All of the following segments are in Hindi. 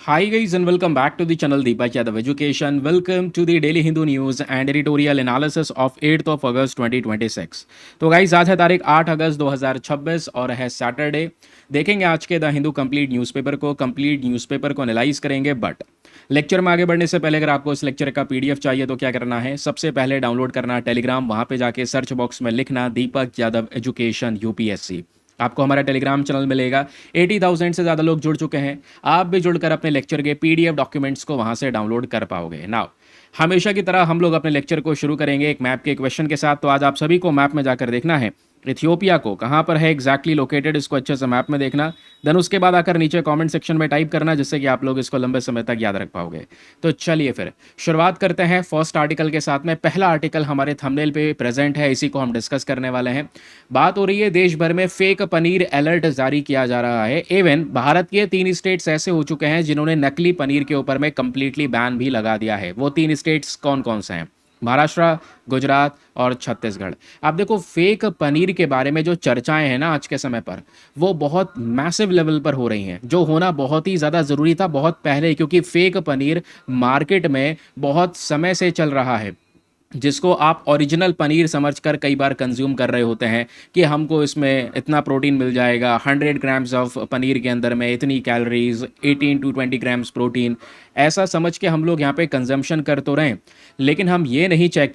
Hi guys and welcome back to the channel Deepak Yadav Education. Welcome to the Daily Hindu News and editorial analysis of 8th of August 2026. तो गाइज आज है तारीख 8 अगस्त 2026 और है सैटरडे। देखेंगे आज के द हिंदू कंप्लीट न्यूज़पेपर को एनालाइज करेंगे। बट लेक्चर में आगे बढ़ने से पहले अगर आपको इस लेक्चर का पीडीएफ चाहिए तो क्या करना है, सबसे पहले डाउनलोड करना टेलीग्राम, वहाँ पे जाके सर्च बॉक्स में लिखना दीपक यादव एजुकेशन यूपीएससी। आपको हमारा टेलीग्राम चैनल मिलेगा। 80,000 से ज़्यादा लोग जुड़ चुके हैं। आप भी जुड़कर अपने लेक्चर के पीडीएफ डॉक्यूमेंट्स को वहाँ से डाउनलोड कर पाओगे। नाउ हमेशा की तरह हम लोग अपने लेक्चर को शुरू करेंगे एक मैप के क्वेश्चन के साथ। तो आज आप सभी को मैप में जाकर देखना है इथियोपिया को कहाँ पर है एग्जैक्टली लोकेटेड, इसको अच्छे से मैप में देखना। देन उसके बाद आकर नीचे कमेंट सेक्शन में टाइप करना, जिससे कि आप लोग इसको लंबे समय तक याद रख पाओगे। तो चलिए फिर शुरुआत करते हैं फर्स्ट आर्टिकल के साथ में। पहला आर्टिकल हमारे थंबनेल पे प्रेजेंट है, इसी को हम डिस्कस करने वाले हैं। बात हो रही है देश भर में फेक पनीर अलर्ट जारी किया जा रहा है। इवन भारत के 3 स्टेट्स ऐसे हो चुके हैं जिन्होंने नकली पनीर के ऊपर में कंप्लीटली बैन भी लगा दिया है। वो 3 स्टेट्स कौन कौन से हैं? महाराष्ट्र, गुजरात और छत्तीसगढ़। आप देखो फेक पनीर के बारे में जो चर्चाएं हैं ना आज के समय पर, वो बहुत मैसिव लेवल पर हो रही हैं, जो होना बहुत ही ज़्यादा ज़रूरी था बहुत पहले, क्योंकि फेक पनीर मार्केट में बहुत समय से चल रहा है, जिसको आप ओरिजिनल पनीर समझकर कई बार कंज्यूम कर रहे होते हैं कि हमको इसमें इतना प्रोटीन मिल जाएगा, 100 ग्राम्स ऑफ पनीर के अंदर में इतनी कैलोरीज, 18 to 20 ग्राम्स प्रोटीन, ऐसा समझ के हम लोग यहाँ पे कंजम्पशन कर तो रहे हैं। लेकिन हम ये नहीं चेक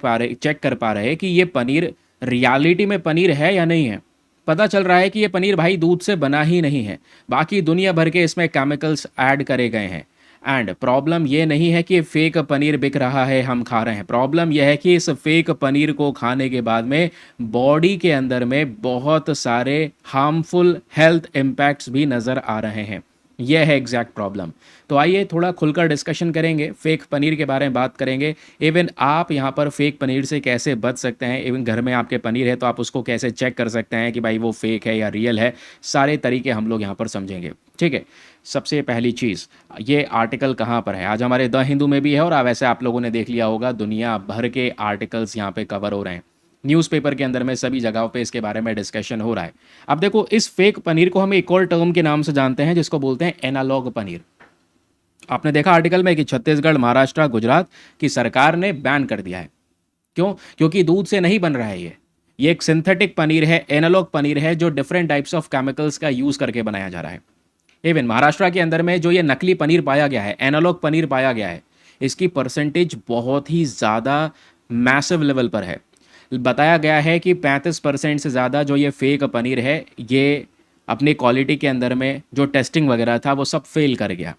कर पा रहे कि ये पनीर रियलिटी में पनीर है या नहीं है। पता चल रहा है कि ये पनीर भाई दूध से बना ही नहीं है, बाकी दुनिया भर के इसमें केमिकल्स ऐड करे गए हैं। एंड प्रॉब्लम ये नहीं है कि फेक पनीर बिक रहा है हम खा रहे हैं, प्रॉब्लम यह है कि इस फेक पनीर को खाने के बाद में बॉडी के अंदर में बहुत सारे हार्मफुल हेल्थ इम्पैक्ट्स भी नज़र आ रहे हैं। यह है एग्जैक्ट प्रॉब्लम। तो आइए थोड़ा खुलकर डिस्कशन करेंगे, फेक पनीर के बारे में बात करेंगे। इवन आप यहाँ पर फेक पनीर से कैसे बच सकते हैं, इवन घर में आपके पनीर है तो आप उसको कैसे चेक कर सकते हैं कि भाई वो फेक है या रियल है, सारे तरीके हम लोग यहाँ पर समझेंगे। ठीक है, सबसे पहली चीज़, ये आर्टिकल कहाँ पर है? आज हमारे द हिंदू में भी है, और वैसे आप लोगों ने देख लिया होगा दुनिया भर के आर्टिकल्स यहाँ पे कवर हो रहे हैं। न्यूज़पेपर के अंदर में सभी जगहों पे इसके बारे में डिस्कशन हो रहा है। अब देखो इस फेक पनीर को हम एक और टर्म के नाम से जानते हैं, जिसको बोलते हैं एनालॉग पनीर। आपने देखा आर्टिकल में कि छत्तीसगढ़, महाराष्ट्र, गुजरात की सरकार ने बैन कर दिया है। क्यों? क्योंकि दूध से नहीं बन रहा है ये एक सिंथेटिक पनीर है, एनालॉग पनीर है, जो डिफरेंट टाइप्स ऑफ केमिकल्स का यूज़ करके बनाया जा रहा है। इवन महाराष्ट्र के अंदर में जो ये नकली पनीर पाया गया है, एनालॉग पनीर पाया गया है, इसकी परसेंटेज बहुत ही ज़्यादा मैसिव लेवल पर है। बताया गया है कि 35% से ज़्यादा जो ये फेक पनीर है, ये अपनी क्वालिटी के अंदर में जो टेस्टिंग वगैरह था वो सब फेल कर गया।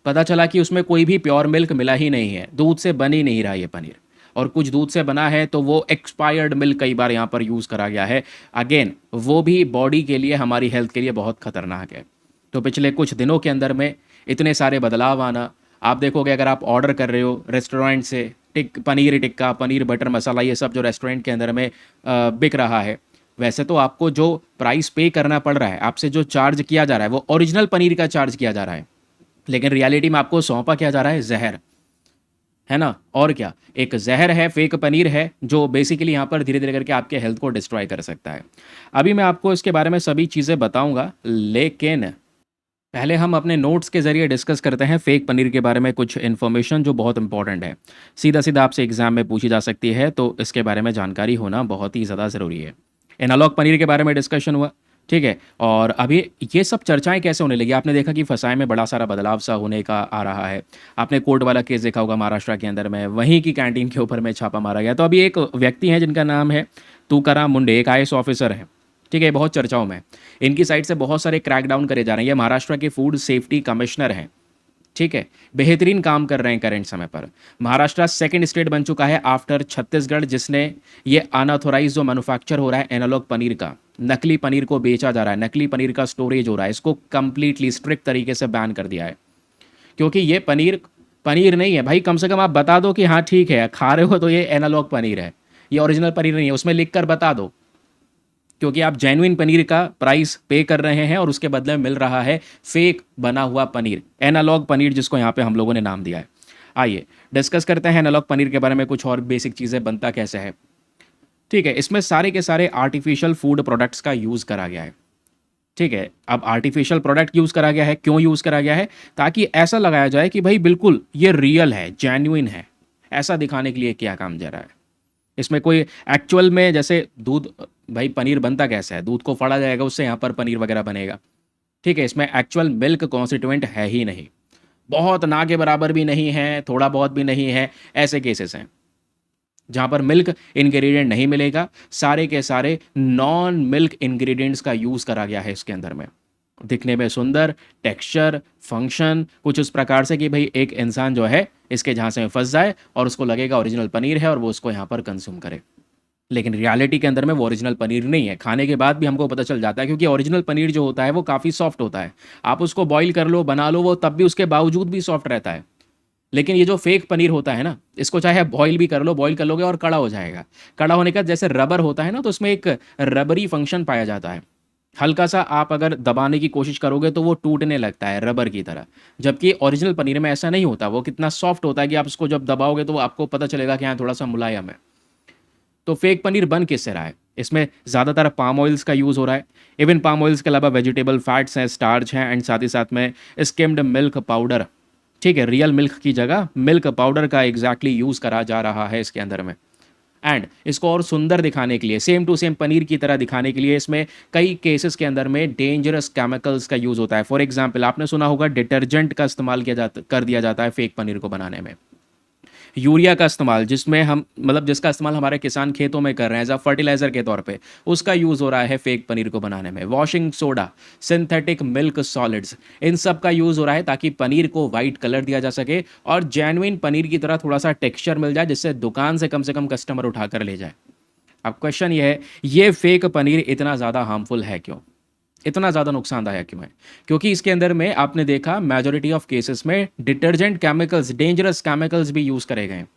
पता चला कि उसमें कोई भी प्योर मिल्क मिला ही नहीं है, दूध से बन ही नहीं रहा ये पनीर, और कुछ दूध से बना है तो वो एक्सपायर्ड मिल्क कई बार यहाँ पर यूज़ करा गया है। अगेन वो भी बॉडी के लिए, हमारी हेल्थ के लिए बहुत खतरनाक है। तो पिछले कुछ दिनों के अंदर में इतने सारे बदलाव आना, आप देखोगे अगर आप ऑर्डर कर रहे हो रेस्टोरेंट से, पनीर टिक्का, पनीर बटर मसाला, ये सब जो रेस्टोरेंट के अंदर में बिक रहा है, वैसे तो आपको जो प्राइस पे करना पड़ रहा है, आपसे जो चार्ज किया जा रहा है वो ओरिजिनल पनीर का चार्ज किया जा रहा है, लेकिन रियलिटी में आपको सौंपा क्या जा रहा है? जहर, है ना? और क्या, एक जहर है, फेक पनीर है, जो बेसिकली यहाँ पर धीरे धीरे करके आपके हेल्थ को डिस्ट्रॉय कर सकता है। अभी मैं आपको इसके बारे में सभी चीज़ें बताऊंगा, लेकिन पहले हम अपने नोट्स के जरिए डिस्कस करते हैं फेक पनीर के बारे में कुछ इन्फॉर्मेशन जो बहुत इंपॉर्टेंट है, सीधा सीधा आपसे एग्जाम में पूछी जा सकती है, तो इसके बारे में जानकारी होना बहुत ही ज़्यादा ज़रूरी है। एनालॉग पनीर के बारे में डिस्कशन हुआ, ठीक है। और अभी ये सब चर्चाएं कैसे होने लगी? आपने देखा कि फसाई में बड़ा सारा बदलाव सा होने का आ रहा है। आपने कोर्ट वाला केस देखा होगा महाराष्ट्र के अंदर में, वहीं की कैंटीन के ऊपर में छापा मारा गया। तो अभी एक व्यक्ति हैं जिनका नाम है तुकाराम मुंडे, एक आईएएस ऑफिसर है, ठीक है, बहुत चर्चाओं में। इनकी साइड से बहुत सारे क्रैकडाउन करे जा रहे हैं। ये महाराष्ट्र के फूड सेफ्टी कमिश्नर हैं, ठीक है, बेहतरीन काम कर रहे हैं करेंट समय पर। महाराष्ट्र सेकंड स्टेट बन चुका है आफ्टर छत्तीसगढ़, जिसने ये अनऑथोराइज जो मैन्युफैक्चर हो रहा है एनालॉग पनीर का, नकली पनीर को बेचा जा रहा है, नकली पनीर का स्टोरेज हो रहा है, इसको कंप्लीटली स्ट्रिक्ट तरीके से बैन कर दिया है। क्योंकि ये पनीर पनीर नहीं है भाई, कम से कम आप बता दो कि हाँ ठीक है खा रहे हो तो ये एनालॉग पनीर है, ये ओरिजिनल पनीर नहीं है, उसमें लिख कर बता दो। क्योंकि आप जेन्युइन पनीर का प्राइस पे कर रहे हैं और उसके बदले में मिल रहा है फेक बना हुआ पनीर, एनालॉग पनीर, जिसको यहाँ पे हम लोगों ने नाम दिया है। आइए डिस्कस करते हैं एनालॉग पनीर के बारे में, कुछ और बेसिक चीज़ें, बनता कैसे है। ठीक है, इसमें सारे के सारे आर्टिफिशियल फूड प्रोडक्ट्स का यूज़ करा गया है। ठीक है, अब आर्टिफिशियल प्रोडक्ट यूज़ करा गया है, क्यों यूज़ करा गया है? ताकि ऐसा लगाया जाए कि भाई बिल्कुल ये रियल है, जेन्युइन है, ऐसा दिखाने के लिए किया काम जा रहा है। इसमें कोई एक्चुअल में जैसे दूध, भाई पनीर बनता कैसा है? दूध को फाड़ा जाएगा, उससे यहाँ पर पनीर वगैरह बनेगा। ठीक है, इसमें एक्चुअल मिल्क कॉन्स्टिट्यूएंट है ही नहीं, बहुत ना के बराबर भी नहीं है, थोड़ा बहुत भी नहीं है, ऐसे केसेस हैं जहाँ पर मिल्क इंग्रेडिएंट नहीं मिलेगा। सारे के सारे नॉन मिल्क इंग्रेडिएंट्स का यूज़ करा गया है इसके अंदर में, दिखने में सुंदर, टेक्सचर, फंक्शन कुछ उस प्रकार से कि भाई एक इंसान जो है इसके झांसे में फंस जाए और उसको लगेगा ओरिजिनल पनीर है और वो उसको यहाँ पर कंज्यूम करे। लेकिन रियलिटी के अंदर में वो ओरिजिनल पनीर नहीं है, खाने के बाद भी हमको पता चल जाता है, क्योंकि ओरिजिनल पनीर जो होता है वो काफ़ी सॉफ्ट होता है। आप उसको बॉईल कर लो, बना लो, वो तब भी उसके बावजूद भी सॉफ्ट रहता है। लेकिन ये जो फेक पनीर होता है ना, इसको चाहे आप बॉईल भी कर लो, बॉईल कर लोगे और कड़ा हो जाएगा। कड़ा होने का जैसे रबर होता है ना, तो उसमें एक रबरी फंक्शन पाया जाता है। हल्का सा आप अगर दबाने की कोशिश करोगे तो वो टूटने लगता है रबर की तरह। जबकि ओरिजिनल पनीर में ऐसा नहीं होता, वो कितना सॉफ्ट होता है कि आप उसको जब दबाओगे तो वो आपको पता चलेगा कि हाँ थोड़ा सा मुलायम है। तो फेक पनीर बन किससे रहा है? इसमें ज़्यादातर पाम ऑयल्स का यूज़ हो रहा है। इवन पाम ऑयल्स के अलावा वेजिटेबल फैट्स हैं, स्टार्च हैं, एंड साथ ही साथ में स्किम्ड मिल्क पाउडर। ठीक है, रियल मिल्क की जगह मिल्क पाउडर का एग्जैक्टली यूज़ करा जा रहा है इसके अंदर में। एंड इसको और सुंदर दिखाने के लिए, सेम टू सेम पनीर की तरह दिखाने के लिए, इसमें कई केसेस के अंदर में डेंजरस केमिकल्स का यूज़ होता है। फॉर एग्जाम्पल, आपने सुना होगा डिटर्जेंट का इस्तेमाल किया जाता कर दिया जाता है फेक पनीर को बनाने में। यूरिया का इस्तेमाल, जिसमें हम मतलब जिसका इस्तेमाल हमारे किसान खेतों में कर रहे हैं एज अ फर्टिलाइजर के तौर पे, उसका यूज़ हो रहा है फेक पनीर को बनाने में। Washing soda, synthetic milk solids, इन सब का यूज़ हो रहा है ताकि पनीर को वाइट कलर दिया जा सके और जेन्युइन पनीर की तरह थोड़ा सा टेक्सचर मिल जाए, जिससे दुकान से कम कस्टमर उठाकर ले जाए। अब क्वेश्चन ये है, ये फेक पनीर इतना ज़्यादा हार्मफुल है क्यों? इतना ज़्यादा नुकसानदायक क्यों है? क्योंकि इसके अंदर में आपने देखा मेजॉरिटी ऑफ केसेस में डिटर्जेंट केमिकल्स, डेंजरस केमिकल्स भी यूज़ करे गए हैं।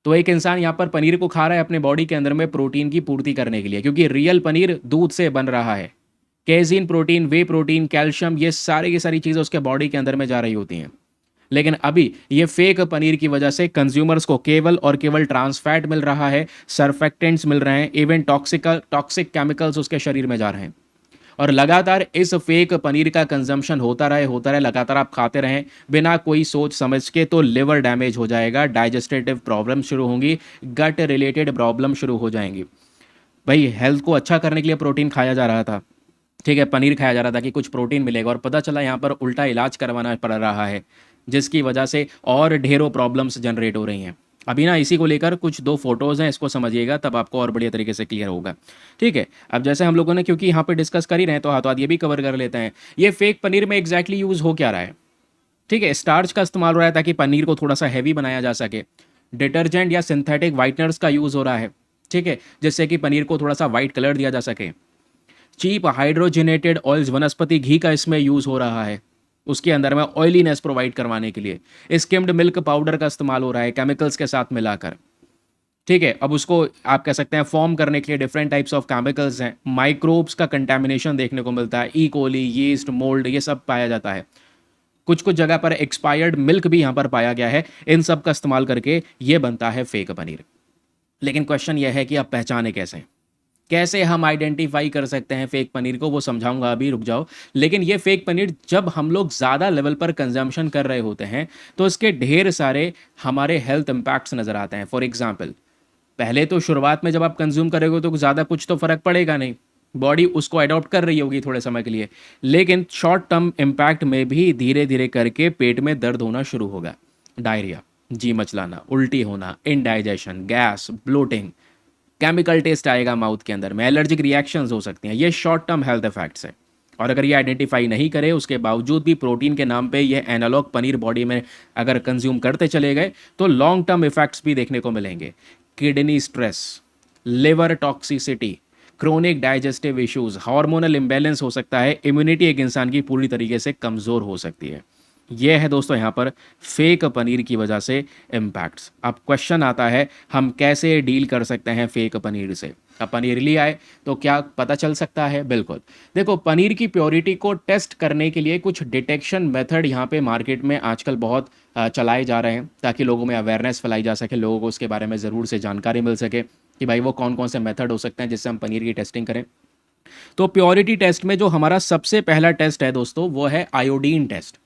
तो एक इंसान यहाँ पर पनीर को खा रहा है अपने बॉडी के अंदर में प्रोटीन की पूर्ति करने के लिए, क्योंकि रियल पनीर दूध से बन रहा है। केजीन प्रोटीन, वे प्रोटीन, कैल्शियम, ये सारी की सारी चीज़ें उसके बॉडी के अंदर में जा रही होती हैं। लेकिन अभी ये फेक पनीर की वजह से कंज्यूमर्स को केवल और केवल ट्रांस फैट मिल रहा है, सर्फेक्टेंट्स मिल रहे हैं, इवन टॉक्सिक केमिकल्स उसके शरीर में जा रहे हैं। और लगातार इस फेक पनीर का कंजम्पशन होता रहे, लगातार आप खाते रहें बिना कोई सोच समझ के, तो लिवर डैमेज हो जाएगा, डाइजेस्टिव प्रॉब्लम शुरू होंगी, गट रिलेटेड प्रॉब्लम शुरू हो जाएंगी। भाई हेल्थ को अच्छा करने के लिए प्रोटीन खाया जा रहा था, ठीक है, पनीर खाया जा रहा था कि कुछ प्रोटीन मिलेगा, और पता चला यहाँ पर उल्टा इलाज करवाना पड़ रहा है, जिसकी वजह से और ढेरों प्रॉब्लम्स जनरेट हो रही हैं। अभी ना इसी को लेकर कुछ दो फोटोज़ हैं, इसको समझिएगा तब आपको और बढ़िया तरीके से क्लियर होगा। ठीक है, अब जैसे हम लोगों ने क्योंकि यहाँ पे डिस्कस कर ही रहे हैं, तो हाथों हाथ ये भी कवर कर लेते हैं। ये फेक पनीर में एग्जैक्टली यूज़ हो क्या रहा है? ठीक है, स्टार्च का इस्तेमाल हो रहा है ताकि पनीर को थोड़ा सा हैवी बनाया जा सके। डिटर्जेंट या सिंथेटिक वाइटनर्स का यूज़ हो रहा है, ठीक है, जिससे कि पनीर को थोड़ा सा वाइट कलर दिया जा सके। चीप हाइड्रोजनेटेड ऑयल्स, वनस्पति घी का इसमें यूज़ हो रहा है उसके अंदर में ऑयलीनेस प्रोवाइड करवाने के लिए। स्किम्ड मिल्क पाउडर का इस्तेमाल हो रहा है केमिकल्स के साथ मिलाकर। ठीक है, अब उसको आप कह सकते हैं फॉर्म करने के लिए डिफरेंट टाइप्स ऑफ केमिकल्स हैं, माइक्रोब्स का कंटेमिनेशन देखने को मिलता है, ई कोली, यीस्ट, मोल्ड, ये सब पाया जाता है। कुछ कुछ जगह पर एक्सपायर्ड मिल्क भी यहाँ पर पाया गया है। इन सब का इस्तेमाल करके ये बनता है फेक पनीर। लेकिन क्वेश्चन यह है कि आप पहचाने कैसे? कैसे हम आइडेंटिफाई कर सकते हैं फेक पनीर को, वो समझाऊंगा, अभी रुक जाओ। लेकिन ये फेक पनीर जब हम लोग ज़्यादा लेवल पर कंजम्पशन कर रहे होते हैं तो इसके ढेर सारे हमारे हेल्थ इम्पैक्ट्स नज़र आते हैं। फॉर एग्जाम्पल, पहले तो शुरुआत में जब आप कंज्यूम करोगे तो ज़्यादा कुछ तो फ़र्क पड़ेगा नहीं, बॉडी उसको अडॉप्ट कर रही होगी थोड़े समय के लिए। लेकिन शॉर्ट टर्म इम्पैक्ट में भी धीरे धीरे करके पेट में दर्द होना शुरू होगा, डायरिया, जी मचलाना, उल्टी होना, indigestion, gas, bloating, chemical test आएगा माउथ के अंदर में, एलर्जिक रिएक्शंस हो सकती हैं। ये शॉर्ट टर्म हेल्थ इफेक्ट्स हैं। और अगर ये आइडेंटिफाई नहीं करे, उसके बावजूद भी प्रोटीन के नाम पे ये एनालॉग पनीर बॉडी में अगर कंज्यूम करते चले गए, तो लॉन्ग टर्म इफेक्ट्स भी देखने को मिलेंगे। Kidney stress, liver toxicity, chronic digestive issues, hormonal imbalance हो सकता है, इम्यूनिटी एक इंसान की पूरी तरीके से कमज़ोर हो सकती है। ये है दोस्तों यहाँ पर फेक पनीर की वजह से इम्पैक्ट्स। अब क्वेश्चन आता है, हम कैसे डील कर सकते हैं फेक पनीर से? अब पनीर ले आए तो क्या पता चल सकता है? बिल्कुल, देखो, पनीर की प्योरिटी को टेस्ट करने के लिए कुछ डिटेक्शन मेथड यहाँ पे मार्केट में आजकल बहुत चलाए जा रहे हैं, ताकि लोगों में अवेयरनेस फैलाई जा सके, लोगों को उसके बारे में ज़रूर से जानकारी मिल सके कि भाई वो कौन कौन से मेथड हो सकते हैं जिससे हम पनीर की टेस्टिंग करें। तो प्योरिटी टेस्ट में जो हमारा सबसे पहला टेस्ट है दोस्तों, वो है आयोडीन टेस्ट।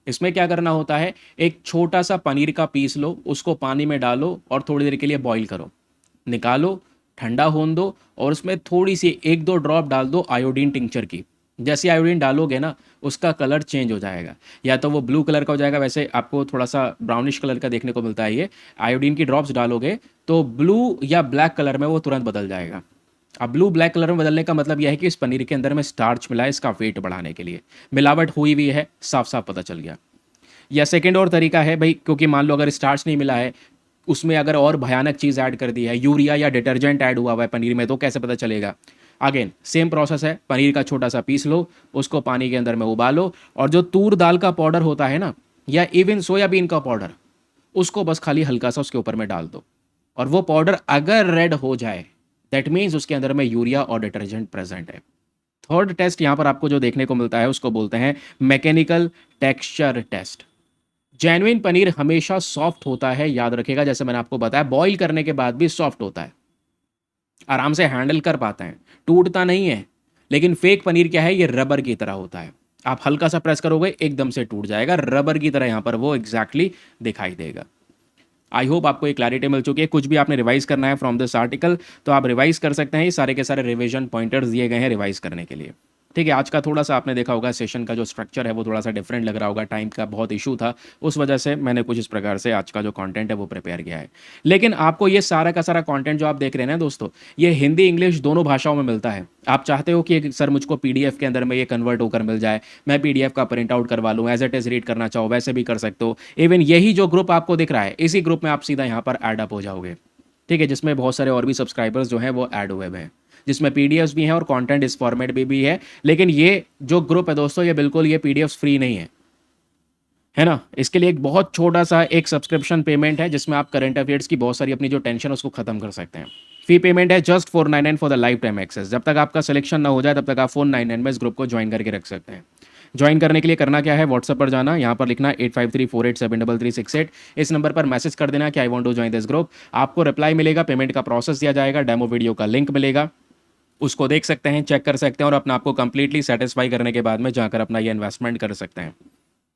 इसमें क्या करना होता है, एक छोटा सा पनीर का पीस लो, उसको पानी में डालो और थोड़ी देर के लिए बॉईल करो, निकालो, ठंडा होने दो और उसमें थोड़ी सी 1-2 ड्रॉप डाल दो आयोडीन टिंचर की। जैसे आयोडीन डालोगे ना, उसका कलर चेंज हो जाएगा, या तो वो ब्लू कलर का हो जाएगा, वैसे आपको थोड़ा सा ब्राउनिश कलर का देखने को मिलता है ये। आयोडीन की ड्रॉप्स डालोगे तो ब्लू या ब्लैक कलर में वो तुरंत बदल जाएगा। अब ब्लू ब्लैक कलर में बदलने का मतलब यह है कि इस पनीर के अंदर में स्टार्च मिला है, इसका वेट बढ़ाने के लिए मिलावट हुई हुई है, साफ साफ पता चल गया। या सेकेंड और तरीका है भाई, क्योंकि मान लो अगर स्टार्च नहीं मिला है, उसमें अगर और भयानक चीज़ ऐड कर दी है, यूरिया या डिटर्जेंट ऐड हुआ हुआ है पनीर में, तो कैसे पता चलेगा? अगेन सेम प्रोसेस है, पनीर का छोटा सा पीस लो, उसको पानी के अंदर में उबालो और जो तूर दाल का पाउडर होता है ना, या इवन सोयाबीन का पाउडर, उसको बस खाली हल्का सा उसके ऊपर में डाल दो और वो पाउडर अगर रेड हो जाए, दैट मीन्स उसके अंदर में यूरिया और डिटर्जेंट प्रेजेंट है। थर्ड टेस्ट यहां पर आपको जो देखने को मिलता है उसको बोलते हैं mechanical texture test. Genuine paneer हमेशा सॉफ्ट होता है, याद रखिएगा, जैसे मैंने आपको बताया बॉईल करने के बाद भी सॉफ्ट होता है, आराम से हैंडल कर पाते हैं, टूटता नहीं है। लेकिन फेक पनीर क्या है, ये रबर की तरह होता है, आप हल्का सा प्रेस करोगे एकदम से टूट जाएगा, रबर की तरह यहां पर वो एग्जैक्टली दिखाई देगा। आई होप आपको एक क्लैरिटी मिल चुकी है। कुछ भी आपने रिवाइज करना है फ्रॉम दिस आर्टिकल तो आप रिवाइज कर सकते हैं, ये सारे के सारे रिवीजन पॉइंटर्स दिए गए हैं रिवाइज करने के लिए। ठीक है, आज का थोड़ा सा आपने देखा होगा सेशन का जो स्ट्रक्चर है वो थोड़ा सा डिफरेंट लग रहा होगा, टाइम का बहुत इशू था, उस वजह से मैंने कुछ इस प्रकार से आज का जो कंटेंट है वो प्रिपेयर किया है। लेकिन आपको ये सारा का सारा कंटेंट जो आप देख रहे हैं ना दोस्तों, ये हिंदी इंग्लिश दोनों भाषाओं में मिलता है। आप चाहते हो कि सर मुझको पीडीएफ के अंदर में ये कन्वर्ट होकर मिल जाए, मैं पीडीएफ का प्रिंट आउट करवा लूँ, एज इट इज रीड करना चाहो वैसे भी कर सकते हो। इवन यही जो ग्रुप आपको दिख रहा है, इसी ग्रुप में आप सीधा यहाँ पर ऐड अप हो जाओगे। ठीक है, जिसमें बहुत सारे और भी सब्सक्राइबर्स जो हैं वो ऐड हुए हुए हैं, जिसमें पीडीएफ्स भी हैं और कंटेंट इस फॉर्मेट भी है। लेकिन ये जो ग्रुप है दोस्तों, ये बिल्कुल ये पीडीएफ्स फ्री नहीं है ना। इसके लिए एक बहुत छोटा सा एक सब्सक्रिप्शन पेमेंट है, जिसमें आप करंट अफेयर्स की बहुत सारी अपनी जो टेंशन है उसको खत्म कर सकते हैं। फी पेमेंट है just 499 for the life time access. जब तक आपका सिलेक्शन ना हो जाए तब तक आप 499 में इस ग्रुप को ज्वाइन करके रख सकते हैं। ज्वाइन करने के लिए करना क्या है, व्हाट्सएप पर जाना, यहाँ पर लिखना 8534873368, इस नंबर पर मैसेज कर देना कि I want to join this group. आपको रिप्लाई मिलेगा, पेमेंट का प्रोसेस दिया जाएगा, डेमो वीडियो का लिंक मिलेगा, उसको देख सकते हैं, चेक कर सकते हैं और अपना आपको कंप्लीटली सेटिस्फाई करने के बाद में जाकर अपना ये इन्वेस्टमेंट कर सकते हैं।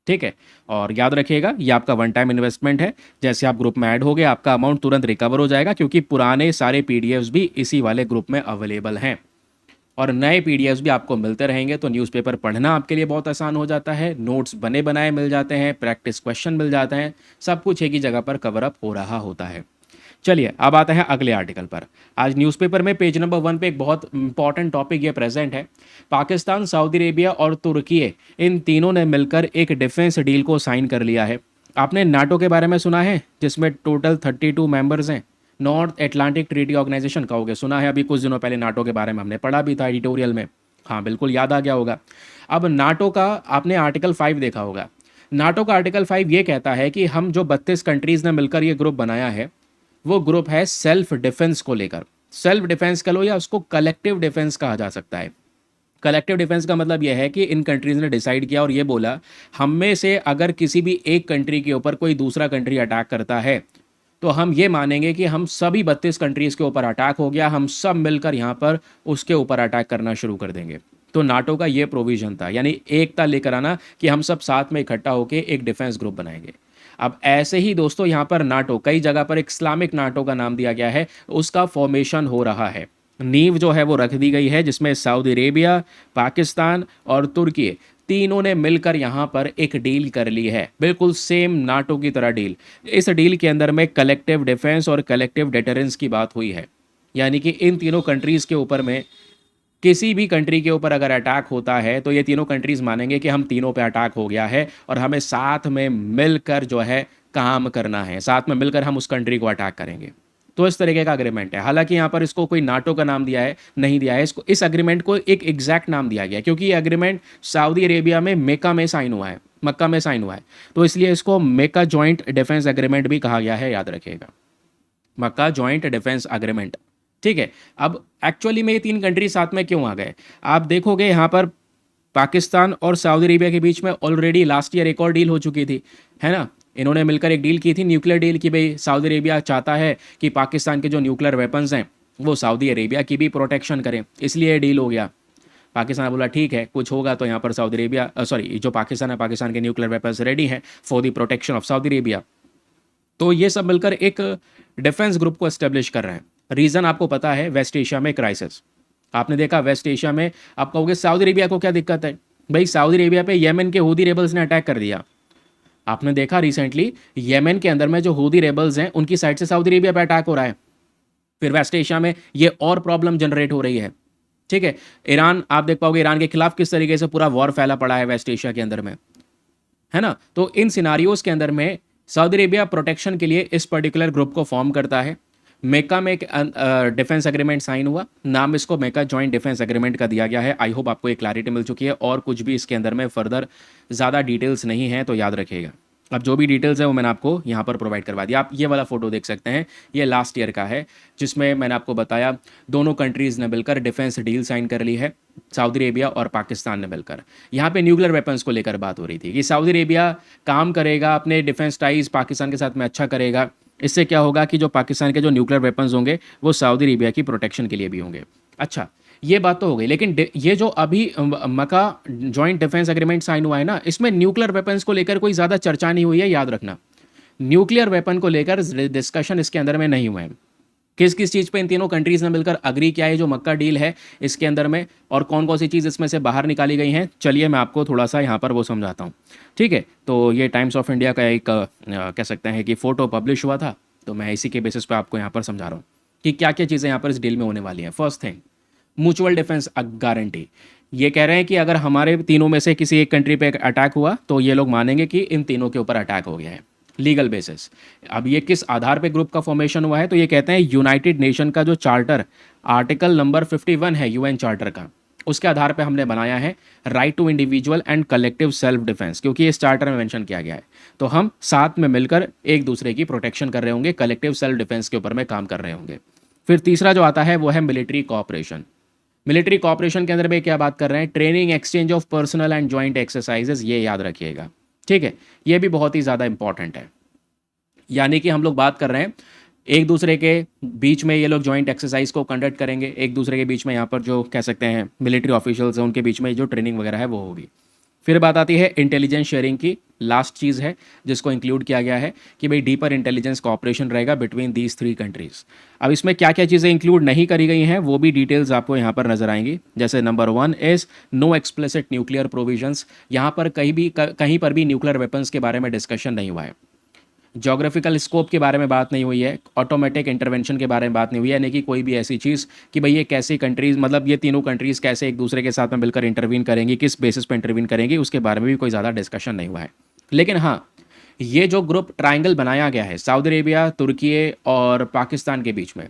ठीक है, और याद रखिएगा ये आपका वन टाइम इन्वेस्टमेंट है। जैसे आप ग्रुप में ऐड हो गए आपका अमाउंट तुरंत रिकवर हो जाएगा, क्योंकि पुराने सारे पीडीएफ्स भी इसी वाले ग्रुप में अवेलेबल हैं और नए पीडीएफ्स भी आपको मिलते रहेंगे। तो न्यूज़पेपर पढ़ना आपके लिए बहुत आसान हो जाता है, नोट्स बने बनाए मिल जाते हैं, प्रैक्टिस क्वेश्चन मिल जाते हैं, सब कुछ एक ही जगह पर कवर अप हो रहा होता है। चलिए अब आते हैं अगले आर्टिकल पर। आज न्यूज़पेपर में पेज नंबर 1 पे एक बहुत इंपॉर्टेंट टॉपिक ये प्रेजेंट है। पाकिस्तान, सऊदी अरेबिया और तुर्की, इन तीनों ने मिलकर एक डिफेंस डील को साइन कर लिया है। आपने नाटो के बारे में सुना है, जिसमें टोटल 32 मेंबर्स हैं। नॉर्थ एटलांटिक ट्रीटी ऑर्गेनाइजेशन का हो गया, सुना है, अभी कुछ दिनों पहले नाटो के बारे में हमने पढ़ा भी था एडिटोरियल में। हाँ बिल्कुल याद आ गया होगा। अब नाटो का आपने आर्टिकल 5 देखा होगा। नाटो का आर्टिकल 5 ये कहता है कि हम जो 32 कंट्रीज़ ने मिलकर ये ग्रुप बनाया है, वो ग्रुप है सेल्फ डिफेंस को लेकर। सेल्फ डिफेंस कह लो या उसको कलेक्टिव डिफेंस कहा जा सकता है। कलेक्टिव डिफेंस का मतलब यह है कि इन कंट्रीज ने डिसाइड किया और ये बोला, हम में से अगर किसी भी एक कंट्री के ऊपर कोई दूसरा कंट्री अटैक करता है तो हम ये मानेंगे कि हम सभी 32 कंट्रीज के ऊपर अटैक हो गया, हम सब मिलकर यहाँ पर उसके ऊपर अटैक करना शुरू कर देंगे। तो नाटो का ये प्रोविजन था, यानी एकता लेकर आना कि हम सब साथ में इकट्ठा होकर एक डिफेंस ग्रुप बनाएंगे। अब ऐसे ही दोस्तों यहाँ पर नाटो, कई जगह पर एक इस्लामिक नाटो का नाम दिया गया है, उसका फॉर्मेशन हो रहा है। नींव जो है वो रख दी गई है, जिसमें सऊदी अरेबिया, पाकिस्तान और तुर्की तीनों ने मिलकर यहाँ पर एक डील कर ली है, बिल्कुल सेम नाटो की तरह डील। इस डील के अंदर में कलेक्टिव डिफेंस और कलेक्टिव डिटरेंस की बात हुई है, यानी कि इन तीनों कंट्रीज़ के ऊपर में किसी भी कंट्री के ऊपर अगर अटैक होता है तो ये तीनों कंट्रीज मानेंगे कि हम तीनों पे अटैक हो गया है और हमें साथ में मिलकर जो है काम करना है, साथ में मिलकर हम उस कंट्री को अटैक करेंगे। तो इस तरीके का अग्रीमेंट है। हालांकि यहाँ पर इसको कोई नाटो का नाम दिया है नहीं दिया है, इसको इस अग्रीमेंट को एक एग्जैक्ट नाम दिया गया क्योंकि ये अग्रीमेंट सऊदी अरेबिया में मेका में साइन हुआ है, मक्का में साइन हुआ है, तो इसलिए इसको मेका जॉइंट डिफेंस एग्रीमेंट भी कहा गया है, याद रखिएगा, मक्का जॉइंट डिफेंस एग्रीमेंट। ठीक है, अब एक्चुअली में ये तीन कंट्री साथ में क्यों आ गए, आप देखोगे यहाँ पर पाकिस्तान और सऊदी अरेबिया के बीच में ऑलरेडी लास्ट ईयर एक और डील हो चुकी थी, है ना। इन्होंने मिलकर एक डील की थी, न्यूक्लियर डील की, भाई सऊदी अरेबिया चाहता है कि पाकिस्तान के जो न्यूक्लियर वेपन्स हैं वो सऊदी अरेबिया की भी प्रोटेक्शन करें, इसलिए ये डील हो गया। पाकिस्तान बोला ठीक है, कुछ होगा तो यहाँ पर सऊदी अरेबिया सॉरी जो पाकिस्तान है, पाकिस्तान के न्यूक्लियर वेपन्स रेडी हैं for the protection of Saudi Arabia. तो ये सब मिलकर एक डिफेंस ग्रुप को एस्टेब्लिश कर रहे हैं। रीज़न आपको पता है, वेस्ट एशिया में क्राइसिस। आपने देखा वेस्ट एशिया में, आप कहोगे सऊदी अरेबिया को क्या दिक्कत है? भाई सऊदी अरेबिया पे येमेन के हूदी रेबल्स ने अटैक कर दिया। आपने देखा रिसेंटली येमेन के अंदर में जो हूदी रेबल्स हैं उनकी साइड से सऊदी अरेबिया पे अटैक हो रहा है। फिर वेस्ट एशिया में ये और प्रॉब्लम जनरेट हो रही है। ठीक है, ईरान, आप देख पाओगे ईरान के खिलाफ किस तरीके से पूरा वॉर फैला पड़ा है वेस्ट एशिया के अंदर में, है ना। तो इन सिनारियोज के अंदर में सऊदी अरेबिया प्रोटेक्शन के लिए इस पर्टिकुलर ग्रुप को फॉर्म करता है। मेका में एक डिफेंस एग्रीमेंट साइन हुआ, नाम इसको मेका जॉइंट डिफेंस एग्रीमेंट का दिया गया है। आई होप आपको एक क्लैरिटी मिल चुकी है, और कुछ भी इसके अंदर में फर्दर ज़्यादा डिटेल्स नहीं है, तो याद रखिएगा। अब जो भी डिटेल्स है वो मैंने आपको यहाँ पर प्रोवाइड करवा दिया। आप ये वाला फोटो देख सकते हैं, ये लास्ट ईयर का है, जिसमें मैंने आपको बताया दोनों कंट्रीज़ ने मिलकर डिफेंस डील साइन कर ली है, सऊदी अरेबिया और पाकिस्तान ने मिलकर। यहाँ पे न्यूक्लियर वेपन्स को लेकर बात हो रही थी कि सऊदी अरेबिया काम करेगा, अपने डिफेंस टाइज पाकिस्तान के साथ में अच्छा करेगा। इससे क्या होगा कि जो पाकिस्तान के जो न्यूक्लियर वेपन्स होंगे वो सऊदी अरेबिया की प्रोटेक्शन के लिए भी होंगे। अच्छा, ये बात तो हो गई, लेकिन ये जो अभी मक्का जॉइंट डिफेंस एग्रीमेंट साइन हुआ है ना, इसमें न्यूक्लियर वेपन्स को लेकर कोई ज़्यादा चर्चा नहीं हुई है, याद रखना। न्यूक्लियर वेपन को लेकर डिस्कशन इसके अंदर में नहीं हुए हैं। किस किस चीज़ पे इन तीनों कंट्रीज़ ने मिलकर अग्री किया है जो मक्का डील है इसके अंदर में, और कौन कौन सी चीज़ इसमें से बाहर निकाली गई हैं, चलिए मैं आपको थोड़ा सा यहाँ पर वो समझाता हूँ। ठीक है, तो ये टाइम्स ऑफ इंडिया का एक कह सकते हैं कि फ़ोटो पब्लिश हुआ था, तो मैं इसी के बेसिस पे आपको यहाँ पर समझा रहा हूँ कि क्या क्या चीज़ें यहाँ पर इस डील में होने वाली हैं। First thing, mutual defence guarantee. ये कह रहे हैं कि अगर हमारे तीनों में से किसी एक कंट्री पे अटैक हुआ तो ये लोग मानेंगे कि इन तीनों के ऊपर अटैक हो गया है, लीगल बेसिस। अब ये किस आधार पे ग्रुप का फॉर्मेशन हुआ है, तो ये कहते हैं यूनाइटेड नेशन का जो चार्टर आर्टिकल नंबर 51 है यूएन चार्टर का, उसके आधार पे हमने बनाया है right to individual and collective self defence, क्योंकि इस चार्टर में मेंशन किया गया है। तो हम साथ में मिलकर एक दूसरे की प्रोटेक्शन कर रहे होंगे, कलेक्टिव सेल्फ डिफेंस के ऊपर में काम कर रहे होंगे। फिर तीसरा जो आता है वो है मिलिट्री कोऑपरेशन। मिलिट्री कोऑपरेशन के अंदर में क्या बात कर रहे हैं, training, exchange of personal and joint exercises, ये याद रखिएगा। ठीक है, ये भी बहुत ही ज़्यादा इंपॉर्टेंट है। यानी कि हम लोग बात कर रहे हैं एक दूसरे के बीच में, ये लोग जॉइंट एक्सरसाइज को कंडक्ट करेंगे, एक दूसरे के बीच में यहाँ पर जो कह सकते हैं मिलिट्री ऑफिशियल्स हैं उनके बीच में जो ट्रेनिंग वगैरह है वो होगी। फिर बात आती है इंटेलिजेंस शेयरिंग की, लास्ट चीज़ है जिसको इंक्लूड किया गया है कि भाई डीपर इंटेलिजेंस कोऑपरेशन रहेगा बिटवीन दीज 3 कंट्रीज़। अब इसमें क्या क्या चीज़ें इंक्लूड नहीं करी गई हैं वो भी डिटेल्स आपको यहाँ पर नजर आएंगी। जैसे number 1 is no explicit nuclear provisions. यहाँ पर कहीं पर भी न्यूक्लियर वेपन्स के बारे में डिस्कशन नहीं हुआ है। जोग्राफिकल स्कोप के बारे में बात नहीं हुई है, ऑटोमेटिक इंटरवेंशन के बारे में बात नहीं हुई है, यानी कि कोई भी ऐसी चीज़ कि भाई ये कैसी कंट्रीज़, मतलब ये तीनों कंट्रीज़ कैसे एक दूसरे के साथ में मिलकर इंटरवीन करेंगी, किस बेसिस पर इंटरवीन करेंगी, उसके बारे में भी कोई ज़्यादा डिस्कशन नहीं हुआ है। लेकिन हाँ, ये जो ग्रुप ट्राइंगल बनाया गया है सऊदी अरेबिया, तुर्की और पाकिस्तान के बीच में,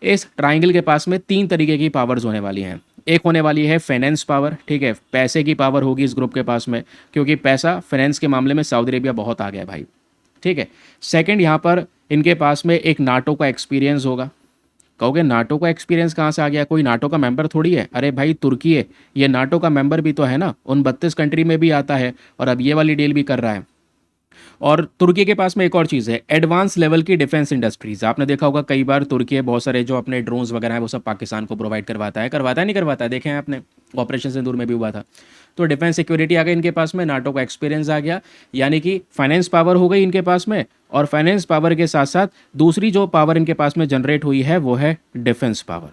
इस ट्राइंगल के पास में 3 तरीके की पावर्स होने वाली हैं। एक होने वाली है फाइनेंस पावर, ठीक है, पैसे की पावर होगी इस ग्रुप के पास में, क्योंकि पैसा फाइनेंस के मामले में सऊदी अरेबिया बहुत आ गया है भाई। ठीक है, सेकंड, यहाँ पर इनके पास में एक नाटो का एक्सपीरियंस होगा। कहोगे नाटो का एक्सपीरियंस कहाँ से आ गया, कोई नाटो का मेंबर थोड़ी है, अरे भाई तुर्की है, ये नाटो का मेंबर भी तो है ना, उन 32 कंट्री में भी आता है और अब ये वाली डील भी कर रहा है। और तुर्की के पास में एक और चीज़ है, एडवांस लेवल की डिफेंस इंडस्ट्रीज। आपने देखा होगा कई बार तुर्की बहुत सारे जो अपने ड्रोन्स वगैरह है वो सब पाकिस्तान को प्रोवाइड करवाता है, नहीं करवाता है, देखें आपने, ऑपरेशन सिंदूर में भी हुआ था। तो डिफेंस सिक्योरिटी आ गई इनके पास में, नाटो का एक्सपीरियंस आ गया, यानी कि फाइनेंस पावर हो गई इनके पास में, और फाइनेंस पावर के साथ साथ दूसरी जो पावर इनके पास में जनरेट हुई है वो है डिफेंस पावर।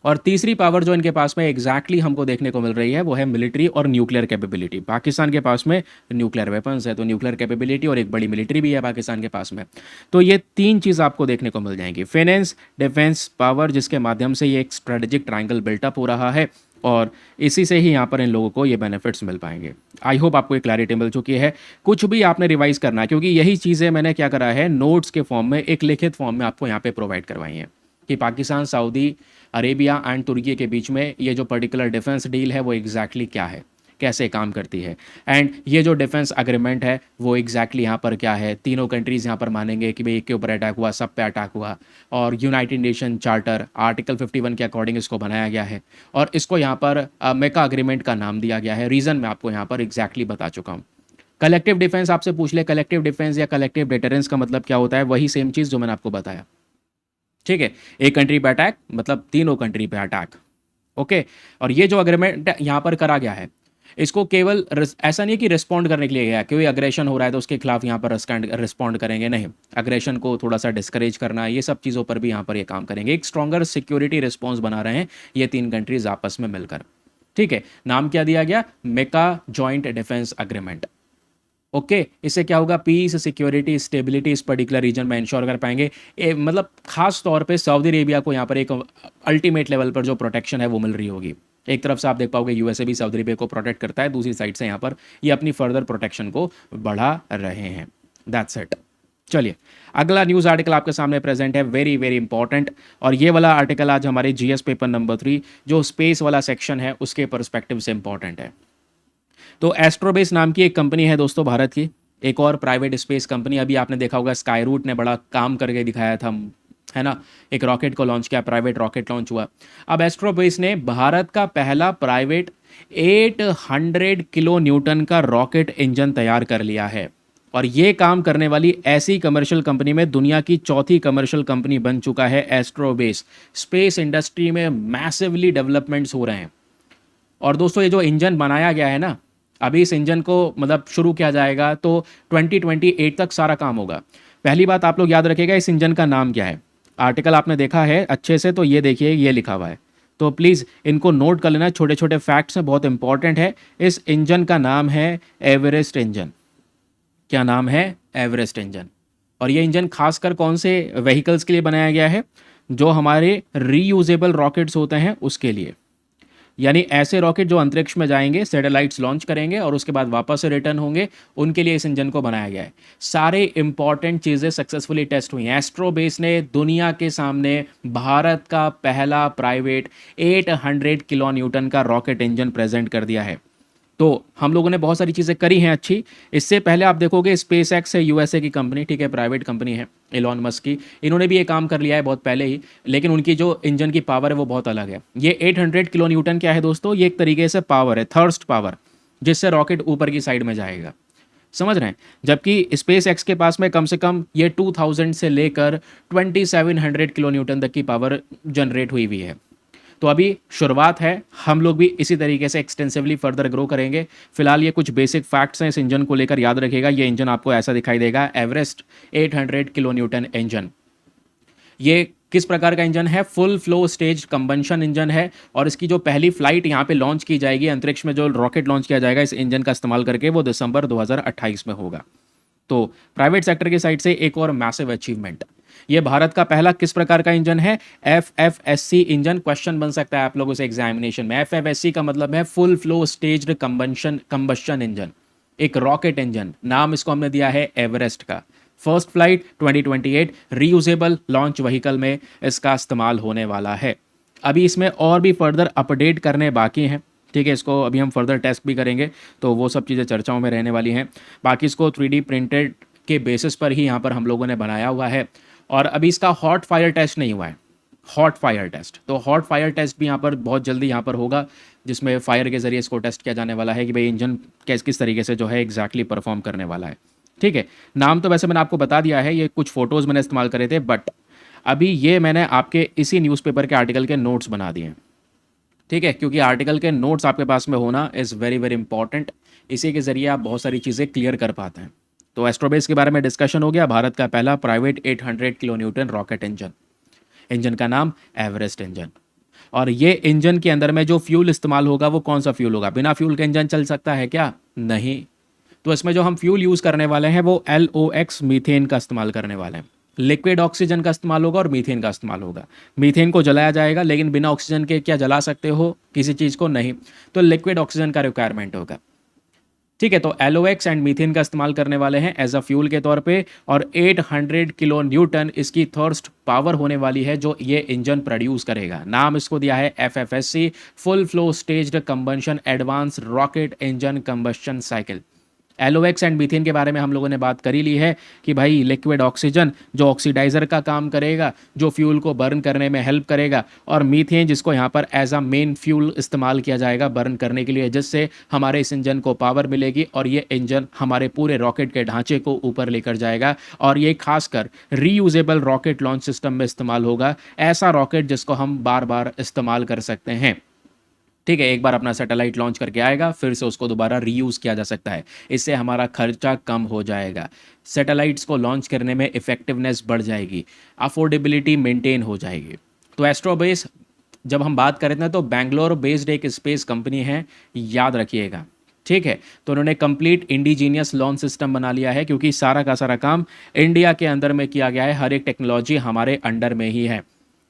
और तीसरी पावर जो इनके पास में एग्जैक्टली हमको देखने को मिल रही है वो है मिलिट्री और न्यूक्लियर कैपेबिलिटी। पाकिस्तान के पास में न्यूक्लियर वेपन्स है तो न्यूक्लियर कैपेबिलिटी और एक बड़ी मिलिट्री भी है पाकिस्तान के पास में। तो ये 3 चीज़ आपको देखने को मिल जाएंगी, फाइनेंस, डिफेंस, पावर, जिसके माध्यम से ये एक स्ट्रेटेजिक ट्रायंगल बिल्टअप हो रहा है और इसी से ही यहाँ पर इन लोगों को ये बेनिफिट्स मिल पाएंगे। आई होप आपको एक क्लैरिटी मिल चुकी है। कुछ भी आपने रिवाइज करना है, क्योंकि यही चीज़ें मैंने क्या करा है, नोट्स के फॉर्म में, एक लिखित फॉर्म में आपको यहाँ पे प्रोवाइड करवाई हैं कि पाकिस्तान, सऊदी अरेबिया एंड तुर्की के बीच में ये जो पर्टिकुलर डिफेंस डील है वो एग्जैक्टली क्या है, कैसे काम करती है, एंड ये जो डिफेंस अग्रीमेंट है वो एग्जैक्टली यहाँ पर क्या है। तीनों कंट्रीज़ यहाँ पर मानेंगे कि भाई एक के ऊपर अटैक हुआ, सब पे अटैक हुआ, और यूनाइटेड नेशन चार्टर आर्टिकल 51 के अकॉर्डिंग इसको बनाया गया है और इसको यहाँ पर मेका अग्रीमेंट का नाम दिया गया है। रीज़न मैं आपको यहाँ पर एग्जैक्टली बता चुका हूँ। कलेक्टिव डिफेंस आपसे पूछ ले, कलेक्टिव डिफेंस या कलेक्टिव डिटरेंस का मतलब क्या होता है, वही सेम चीज़ जो मैंने आपको बताया। ठीक है, एक कंट्री पे अटैक मतलब तीनों कंट्री पे अटैक। ओके, और ये जो अग्रीमेंट यहाँ पर करा गया है, इसको केवल ऐसा नहीं है कि रिस्पॉन्ड करने के लिए गया है, कोई अग्रेशन हो रहा है तो उसके खिलाफ यहाँ पर रिस्पॉन्ड करेंगे, नहीं, अग्रेशन को थोड़ा सा डिस्करेज करना, ये सब चीज़ों पर भी यहाँ पर ये काम करेंगे। एक स्ट्रॉन्गर सिक्योरिटी रिस्पॉन्स बना रहे हैं ये तीन कंट्रीज आपस में मिलकर। ठीक है, नाम क्या दिया गया, मेका जॉइंट डिफेंस अग्रीमेंट। ओके, इससे क्या होगा, पीस सिक्योरिटी स्टेबिलिटी इस पर्टिकुलर रीजन में इंश्योर कर पाएंगे। मतलब खास तौर पे सऊदी अरेबिया को यहाँ पर एक अल्टीमेट लेवल पर जो प्रोटेक्शन है वो मिल रही होगी। एक तरफ से आप देख पाओगे यूएसए भी सऊदी अरेबिया को प्रोटेक्ट करता है, दूसरी साइड से यहाँ पर ये अपनी फर्दर प्रोटेक्शन को बढ़ा रहे हैं। That's it. चलिए, अगला न्यूज़ आर्टिकल आपके सामने प्रेजेंट है, वेरी वेरी इंपॉर्टेंट। और ये वाला आर्टिकल आज हमारे जीएस पेपर नंबर 3 जो स्पेस वाला सेक्शन है उसके परस्पेक्टिव से इंपॉर्टेंट है। तो एस्ट्रोबेस नाम की एक कंपनी है दोस्तों भारत की, एक और प्राइवेट स्पेस कंपनी। अभी आपने देखा होगा स्काई रूट ने बड़ा काम करके दिखाया था, है ना, एक रॉकेट को लॉन्च किया, प्राइवेट रॉकेट लॉन्च हुआ। अब एस्ट्रोबेस ने भारत का पहला प्राइवेट 800 किलो न्यूटन का रॉकेट इंजन तैयार कर लिया है। और ये काम करने वाली ऐसी कमर्शियल कंपनी में दुनिया की चौथी कमर्शियल कंपनी बन चुका है एस्ट्रोबेस। स्पेस इंडस्ट्री में मैसिवली डेवलपमेंट्स हो रहे हैं। और दोस्तों ये जो इंजन बनाया गया है ना, अभी इस इंजन को मतलब शुरू किया जाएगा तो 2028 तक सारा काम होगा। पहली बात आप लोग याद रखिएगा, इस इंजन का नाम क्या है। आर्टिकल आपने देखा है अच्छे से, तो ये देखिए ये लिखा हुआ है, तो प्लीज़ इनको नोट कर लेना, छोटे छोटे फैक्ट्स हैं, बहुत इंपॉर्टेंट है। इस इंजन का नाम है एवरेस्ट इंजन। क्या नाम है, एवरेस्ट इंजन। और ये इंजन खासकर कौन से व्हीकल्स के लिए बनाया गया है, जो हमारे रीयूजेबल रॉकेट्स होते हैं उसके लिए। यानी ऐसे रॉकेट जो अंतरिक्ष में जाएंगे, सैटेलाइट्स लॉन्च करेंगे और उसके बाद वापस से रिटर्न होंगे, उनके लिए इस इंजन को बनाया गया है। सारे इंपॉर्टेंट चीज़ें सक्सेसफुली टेस्ट हुई हैं। एस्ट्रोबेस ने दुनिया के सामने भारत का पहला प्राइवेट 800 किलो न्यूटन का रॉकेट इंजन प्रेजेंट कर दिया है। तो हम लोगों ने बहुत सारी चीज़ें करी हैं अच्छी। इससे पहले आप देखोगे स्पेस एक्स है यूएसए की कंपनी, ठीक है, प्राइवेट कंपनी है एलॉन मस्क की, इन्होंने भी ये काम कर लिया है बहुत पहले ही, लेकिन उनकी जो इंजन की पावर है वो बहुत अलग है। ये 800 किलो न्यूटन क्या है दोस्तों, ये एक तरीके से पावर है, थर्स्ट पावर, जिससे रॉकेट ऊपर की साइड में जाएगा, समझ रहे हैं। जबकि स्पेस एक्स के पास में कम से कम ये 2000 से लेकर 2700 किलो न्यूटन तक की पावर जनरेट हुई हुई है। तो अभी शुरुआत है, हम लोग भी इसी तरीके से एक्सटेंसिवली फर्दर ग्रो करेंगे। फिलहाल ये कुछ बेसिक फैक्ट्स हैं इस इंजन को लेकर, याद रखिएगा। ये इंजन आपको ऐसा दिखाई देगा, एवरेस्ट 800 किलो न्यूटन इंजन। ये किस प्रकार का इंजन है, full flow stage combustion engine है। और इसकी जो पहली फ्लाइट यहाँ पे लॉन्च की जाएगी, अंतरिक्ष में जो रॉकेट लॉन्च किया जाएगा इस इंजन का इस्तेमाल करके, वो दिसंबर 2028 में होगा। तो प्राइवेट सेक्टर की साइड से एक और मैसिव अचीवमेंट। ये भारत का पहला किस प्रकार का इंजन है, FFSC इंजन। क्वेश्चन बन सकता है आप लोगों से एग्जामिनेशन में। FFSC का मतलब है full flow staged combustion engine, एक रॉकेट इंजन। नाम इसको हमने दिया है एवरेस्ट का। First flight 2028, reusable launch vehicle में इसका इस्तेमाल होने वाला है। अभी इसमें और भी फर्दर अपडेट करने बाकी हैं, ठीक है। इसको अभी हम फर्दर टेस्ट भी करेंगे, तो वो सब चीज़ें चर्चाओं में रहने वाली हैं। बाकी इसको 3D प्रिंटेड के बेसिस पर ही यहाँ पर हम लोगों ने बनाया हुआ है। और अभी इसका हॉट फायर टेस्ट नहीं हुआ है, हॉट फायर टेस्ट। तो हॉट फायर टेस्ट भी यहाँ पर बहुत जल्दी यहाँ पर होगा, जिसमें फायर के ज़रिए इसको टेस्ट किया जाने वाला है कि भाई इंजन किस तरीके से जो है एग्जैक्टली परफॉर्म करने वाला है, ठीक है। नाम तो वैसे मैंने आपको बता दिया है, ये कुछ फ़ोटोज़ मैंने इस्तेमाल करे थे, बट अभी ये मैंने आपके इसी न्यूज़पेपर के आर्टिकल के नोट्स बना दिए हैं, ठीक है। क्योंकि आर्टिकल के नोट्स आपके पास में होना इज़ वेरी वेरी इंपॉर्टेंट। इसी के ज़रिए आप बहुत सारी चीज़ें क्लियर कर पाते हैं। तो एस्ट्रोबेस के बारे में डिस्कशन हो गया, भारत का पहला private 800 kilo Newton rocket engine, engine का नाम एवरेस्ट इंजन। और ये इंजन के अंदर में जो फ्यूल इस्तेमाल होगा वो कौन सा फ्यूल होगा, बिना फ्यूल के इंजन चल सकता है क्या, नहीं। तो इसमें जो हम फ्यूल यूज़ करने वाले हैं वो LOX मीथेन का इस्तेमाल करने वाले हैं। लिक्विड ऑक्सीजन का इस्तेमाल होगा और मीथेन का इस्तेमाल होगा। मीथेन को जलाया जाएगा, लेकिन बिना ऑक्सीजन के क्या जला सकते हो किसी चीज़ को, नहीं। तो लिक्विड ऑक्सीजन का रिक्वायरमेंट होगा, ठीक है। तो LOX एंड मीथेन का इस्तेमाल करने वाले हैं एज अ फ्यूल के तौर पे। और 800 किलो न्यूटन इसकी थर्स्ट पावर होने वाली है जो ये इंजन प्रोड्यूस करेगा। नाम इसको दिया है FFSC, full flow staged combustion advance rocket engine combustion cycle. LOX and methane के बारे में हम लोगों ने बात कर ही ली है कि भाई लिक्विड ऑक्सीजन जो ऑक्सीडाइजर का काम करेगा, जो फ्यूल को बर्न करने में हेल्प करेगा, और मीथेन जिसको यहाँ पर एज अ मेन फ्यूल इस्तेमाल किया जाएगा बर्न करने के लिए, जिससे हमारे इस इंजन को पावर मिलेगी और ये इंजन हमारे पूरे रॉकेट के ढांचे को ऊपर लेकर जाएगा। और ये खासकर रीयूजेबल रॉकेट लॉन्च सिस्टम में इस्तेमाल होगा, ऐसा रॉकेट जिसको हम बार बार इस्तेमाल कर सकते हैं। ठीक है, एक बार अपना सैटेलाइट लॉन्च करके आएगा, फिर से उसको दोबारा रीयूज़ किया जा सकता है। इससे हमारा खर्चा कम हो जाएगा, सैटेलाइट्स को लॉन्च करने में इफ़ेक्टिवनेस बढ़ जाएगी, अफोर्डेबिलिटी मेंटेन हो जाएगी। तो एस्ट्रोबेस जब हम बात कर रहे थे तो बैंगलोर बेस्ड एक स्पेस कंपनी है, याद रखिएगा। ठीक है, तो उन्होंने कंप्लीट इंडिजीनियस लॉन्च सिस्टम बना लिया है, क्योंकि सारा का सारा काम इंडिया के अंदर में किया गया है, हर एक टेक्नोलॉजी हमारे अंडर में ही है।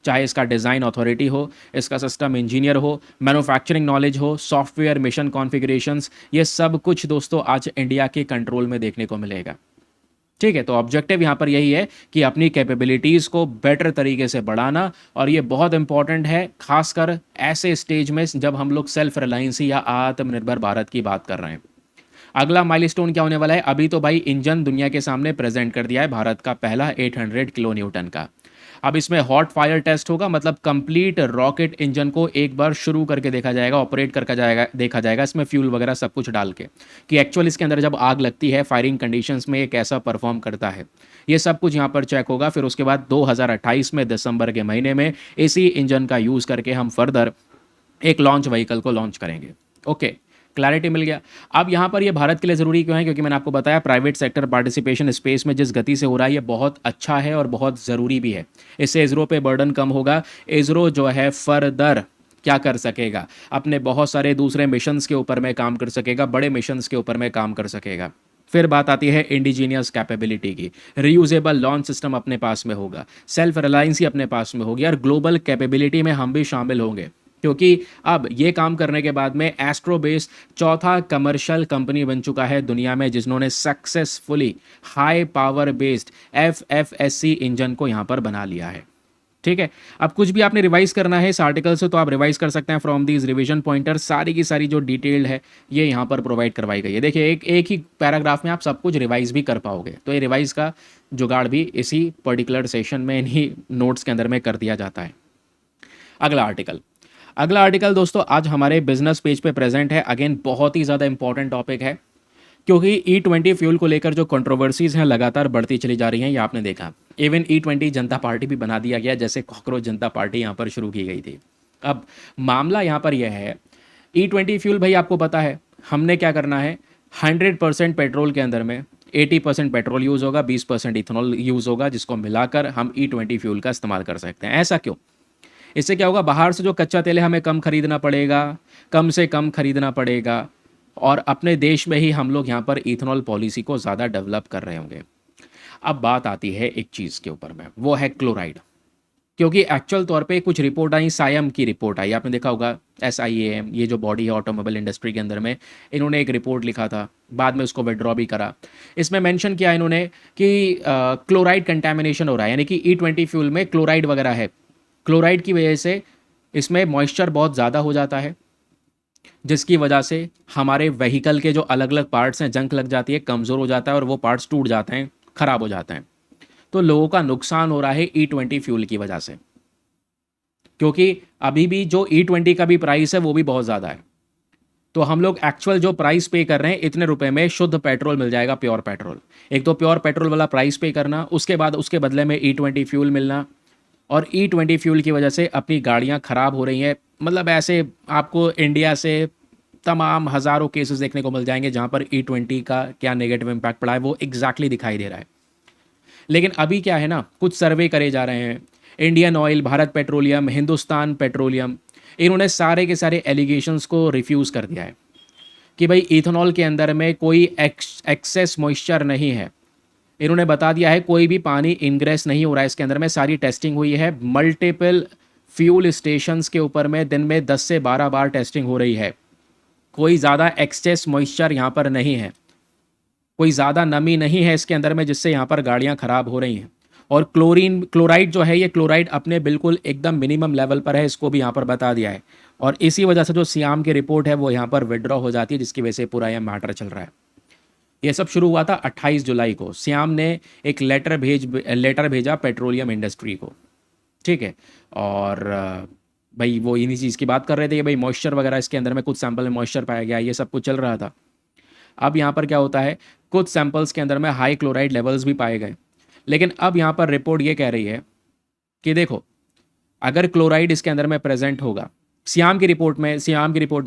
चाहे इसका डिज़ाइन अथॉरिटी हो, इसका सिस्टम इंजीनियर हो, मैन्युफैक्चरिंग नॉलेज हो, सॉफ्टवेयर मिशन कॉन्फ़िगरेशंस, ये सब कुछ दोस्तों आज इंडिया के कंट्रोल में देखने को मिलेगा। ठीक है, तो ऑब्जेक्टिव यहाँ पर यही है कि अपनी कैपेबिलिटीज़ को बेटर तरीके से बढ़ाना, और ये बहुत इंपॉर्टेंट है खासकर ऐसे स्टेज में जब हम लोग सेल्फ रिलायंसी या आत्मनिर्भर भारत की बात कर रहे हैं। अगला माइलस्टोन क्या होने वाला है? अभी तो भाई इंजन दुनिया के सामने प्रेजेंट कर दिया है भारत का पहला 800 किलो न्यूटन का। अब इसमें हॉट फायर टेस्ट होगा, मतलब कंप्लीट रॉकेट इंजन को एक बार शुरू करके देखा जाएगा, ऑपरेट करके जाएगा, देखा जाएगा इसमें फ्यूल वगैरह सब कुछ डाल के, कि एक्चुअल इसके अंदर जब आग लगती है फायरिंग कंडीशंस में ये कैसा परफॉर्म करता है। ये सब कुछ यहाँ पर चेक होगा। फिर उसके बाद 2028 में दिसंबर के महीने में इसी इंजन का यूज़ करके हम फर्दर एक लॉन्च व्हीकल को लॉन्च करेंगे। ओके, क्लैरिटी मिल गया। अब यहाँ पर ये भारत के लिए ज़रूरी क्यों है? क्योंकि मैंने आपको बताया प्राइवेट सेक्टर पार्टिसिपेशन स्पेस में जिस गति से हो रहा है ये बहुत अच्छा है और बहुत ज़रूरी भी है। इससे इसरो पे बर्डन कम होगा। इसरो जो है फर्दर क्या कर सकेगा? अपने बहुत सारे दूसरे मिशंस के ऊपर में काम कर सकेगा, बड़े मिशंस के ऊपर में काम कर सकेगा। फिर बात आती है इंडिजीनियस कैपेबिलिटी की। रीयूजेबल लॉन्च सिस्टम अपने पास में होगा, सेल्फ रिलायंसी अपने पास में होगी, और ग्लोबल कैपेबिलिटी में हम भी शामिल होंगे, क्योंकि अब ये काम करने के बाद में एस्ट्रोबेस चौथा कमर्शियल कंपनी बन चुका है दुनिया में जिन्होंने successfully high power based FFSC engine को यहाँ पर बना लिया है। ठीक है, अब कुछ भी आपने रिवाइज करना है इस आर्टिकल से तो आप रिवाइज कर सकते हैं फ्रॉम दीज रिवीजन पॉइंटर। सारी की सारी जो डिटेल्ड है ये यहाँ पर प्रोवाइड करवाई गई है। देखिए एक ही पैराग्राफ में आप सब कुछ रिवाइज भी कर पाओगे, तो ये रिवाइज का जुगाड़ भी इसी पर्टिकुलर सेशन में इन्हीं नोट्स के अंदर में कर दिया जाता है। अगला आर्टिकल दोस्तों आज हमारे बिजनेस पेज पे प्रेजेंट है। अगेन बहुत ही ज़्यादा इंपॉर्टेंट टॉपिक है, क्योंकि E20 फ्यूल को लेकर जो कंट्रोवर्सीज हैं लगातार बढ़ती चली जा रही हैं। ये आपने देखा, इवन E20 जनता पार्टी भी बना दिया गया, जैसे कॉकरोच जनता पार्टी यहाँ पर शुरू की गई थी। अब मामला यहाँ पर यह है, E20 फ्यूल भाई आपको पता है हमने क्या करना है, 100% पेट्रोल के अंदर में 80% पेट्रोल यूज़ होगा, 20% इथेनॉल यूज़ होगा, जिसको मिलाकर हम E20 फ्यूल का इस्तेमाल कर सकते हैं। ऐसा क्यों? इससे क्या होगा, बाहर से जो कच्चा तेल है हमें कम खरीदना पड़ेगा, कम से कम खरीदना पड़ेगा, और अपने देश में ही हम लोग यहाँ पर इथेनॉल पॉलिसी को ज़्यादा डेवलप कर रहे होंगे। अब बात आती है एक चीज़ के ऊपर में, वो है क्लोराइड। क्योंकि एक्चुअल तौर पे कुछ रिपोर्ट आई, सायम की रिपोर्ट आई, आपने देखा होगा SIAM, ये जो बॉडी है ऑटोमोबाइल इंडस्ट्री के अंदर में, इन्होंने एक रिपोर्ट लिखा था, बाद में उसको विड्रॉ भी करा। इसमें मेंशन किया इन्होंने कि क्लोराइड कंटैमिनेशन हो रहा है, यानी कि E20 फ्यूल में क्लोराइड वगैरह है। क्लोराइड की वजह से इसमें मॉइस्चर बहुत ज़्यादा हो जाता है, जिसकी वजह से हमारे व्हीकल के जो अलग अलग पार्ट्स हैं जंग लग जाती है, कमज़ोर हो जाता है, और वो पार्ट्स टूट जाते हैं, ख़राब हो जाते हैं। तो लोगों का नुकसान हो रहा है E20 फ्यूल की वजह से, क्योंकि अभी भी जो E20 का भी प्राइस है वो भी बहुत ज़्यादा है। तो हम लोग एक्चुअल जो प्राइस पे कर रहे हैं इतने रुपए में शुद्ध पेट्रोल मिल जाएगा, प्योर पेट्रोल। एक तो प्योर पेट्रोल वाला प्राइस पे करना, उसके बाद उसके बदले में E20 फ्यूल मिलना, और E20 फ्यूल की वजह से अपनी गाड़ियां ख़राब हो रही हैं। मतलब ऐसे आपको इंडिया से तमाम हज़ारों केसेस देखने को मिल जाएंगे जहां पर E20 का क्या नेगेटिव इम्पैक्ट पड़ा है वो एग्जैक्टली दिखाई दे रहा है। लेकिन अभी क्या है ना, कुछ सर्वे करे जा रहे हैं, Indian oil, Bharat petroleum, Hindustan petroleum, इन्होंने सारे के सारे एलिगेशंस को रिफ्यूज़ कर दिया है कि भाई इथेनॉल के अंदर में कोई एक्सेस मॉइस्चर नहीं है। इन्होंने बता दिया है कोई भी पानी इनग्रेस नहीं हो रहा है इसके अंदर में, सारी टेस्टिंग हुई है। मल्टीपल फ्यूल स्टेशंस के ऊपर में दिन में 10 से 12 बार टेस्टिंग हो रही है। कोई ज़्यादा एक्सेस मॉइस्चर यहाँ पर नहीं है, कोई ज़्यादा नमी नहीं है इसके अंदर में, जिससे यहाँ पर गाड़ियाँ ख़राब हो रही हैं। और क्लोराइड जो है, ये क्लोराइड अपने बिल्कुल एकदम मिनिमम लेवल पर है, इसको भी यहाँ पर बता दिया है। और इसी वजह से जो सियाम की रिपोर्ट है वो यहाँ पर विड्रॉ हो जाती है, जिसकी वजह से पूरा यह मैटर चल रहा है। ये सब शुरू हुआ था 28 जुलाई को। श्याम ने एक लेटर भेजा पेट्रोलियम इंडस्ट्री को, ठीक है। और भाई वो इन्हीं चीज़ की बात कर रहे थे कि भाई मॉइस्चर वगैरह इसके अंदर में कुछ सैंपल में मॉइस्चर पाया गया, ये सब कुछ चल रहा था। अब यहाँ पर क्या होता है, कुछ सैंपल्स के अंदर में हाई क्लोराइड लेवल्स भी पाए गए, लेकिन अब यहाँ पर रिपोर्ट ये कह रही है कि देखो अगर क्लोराइड इसके अंदर में प्रेजेंट होगा, श्याम की रिपोर्ट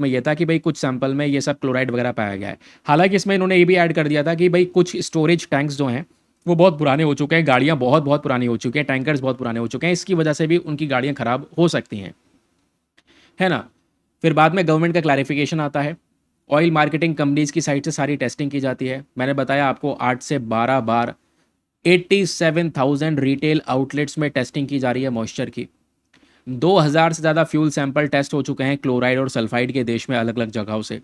में ये था कि भाई कुछ सैंपल में ये सब क्लोराइड वगैरह पाया गया है। हालांकि इसमें इन्होंने ये भी ऐड कर दिया था कि भाई कुछ स्टोरेज टैंक्स जो हैं वो बहुत पुराने हो चुके हैं, गाड़ियाँ बहुत बहुत पुरानी हो चुकी हैं, टैंकर्स बहुत पुराने हो चुके हैं, इसकी वजह से भी उनकी गाड़ियाँ खराब हो सकती हैं, है ना। फिर बाद में गवर्नमेंट का क्लैरिफिकेशन आता है, ऑयल मार्केटिंग कंपनीज की साइड से सारी टेस्टिंग की जाती है। मैंने बताया आपको 8 से 12 बार 87,000 रिटेल आउटलेट्स में टेस्टिंग की जा रही है मॉइस्चर की। 2000 से ज़्यादा फ्यूल सैंपल टेस्ट हो चुके हैं क्लोराइड और सल्फाइड के देश में अलग अलग जगहों से।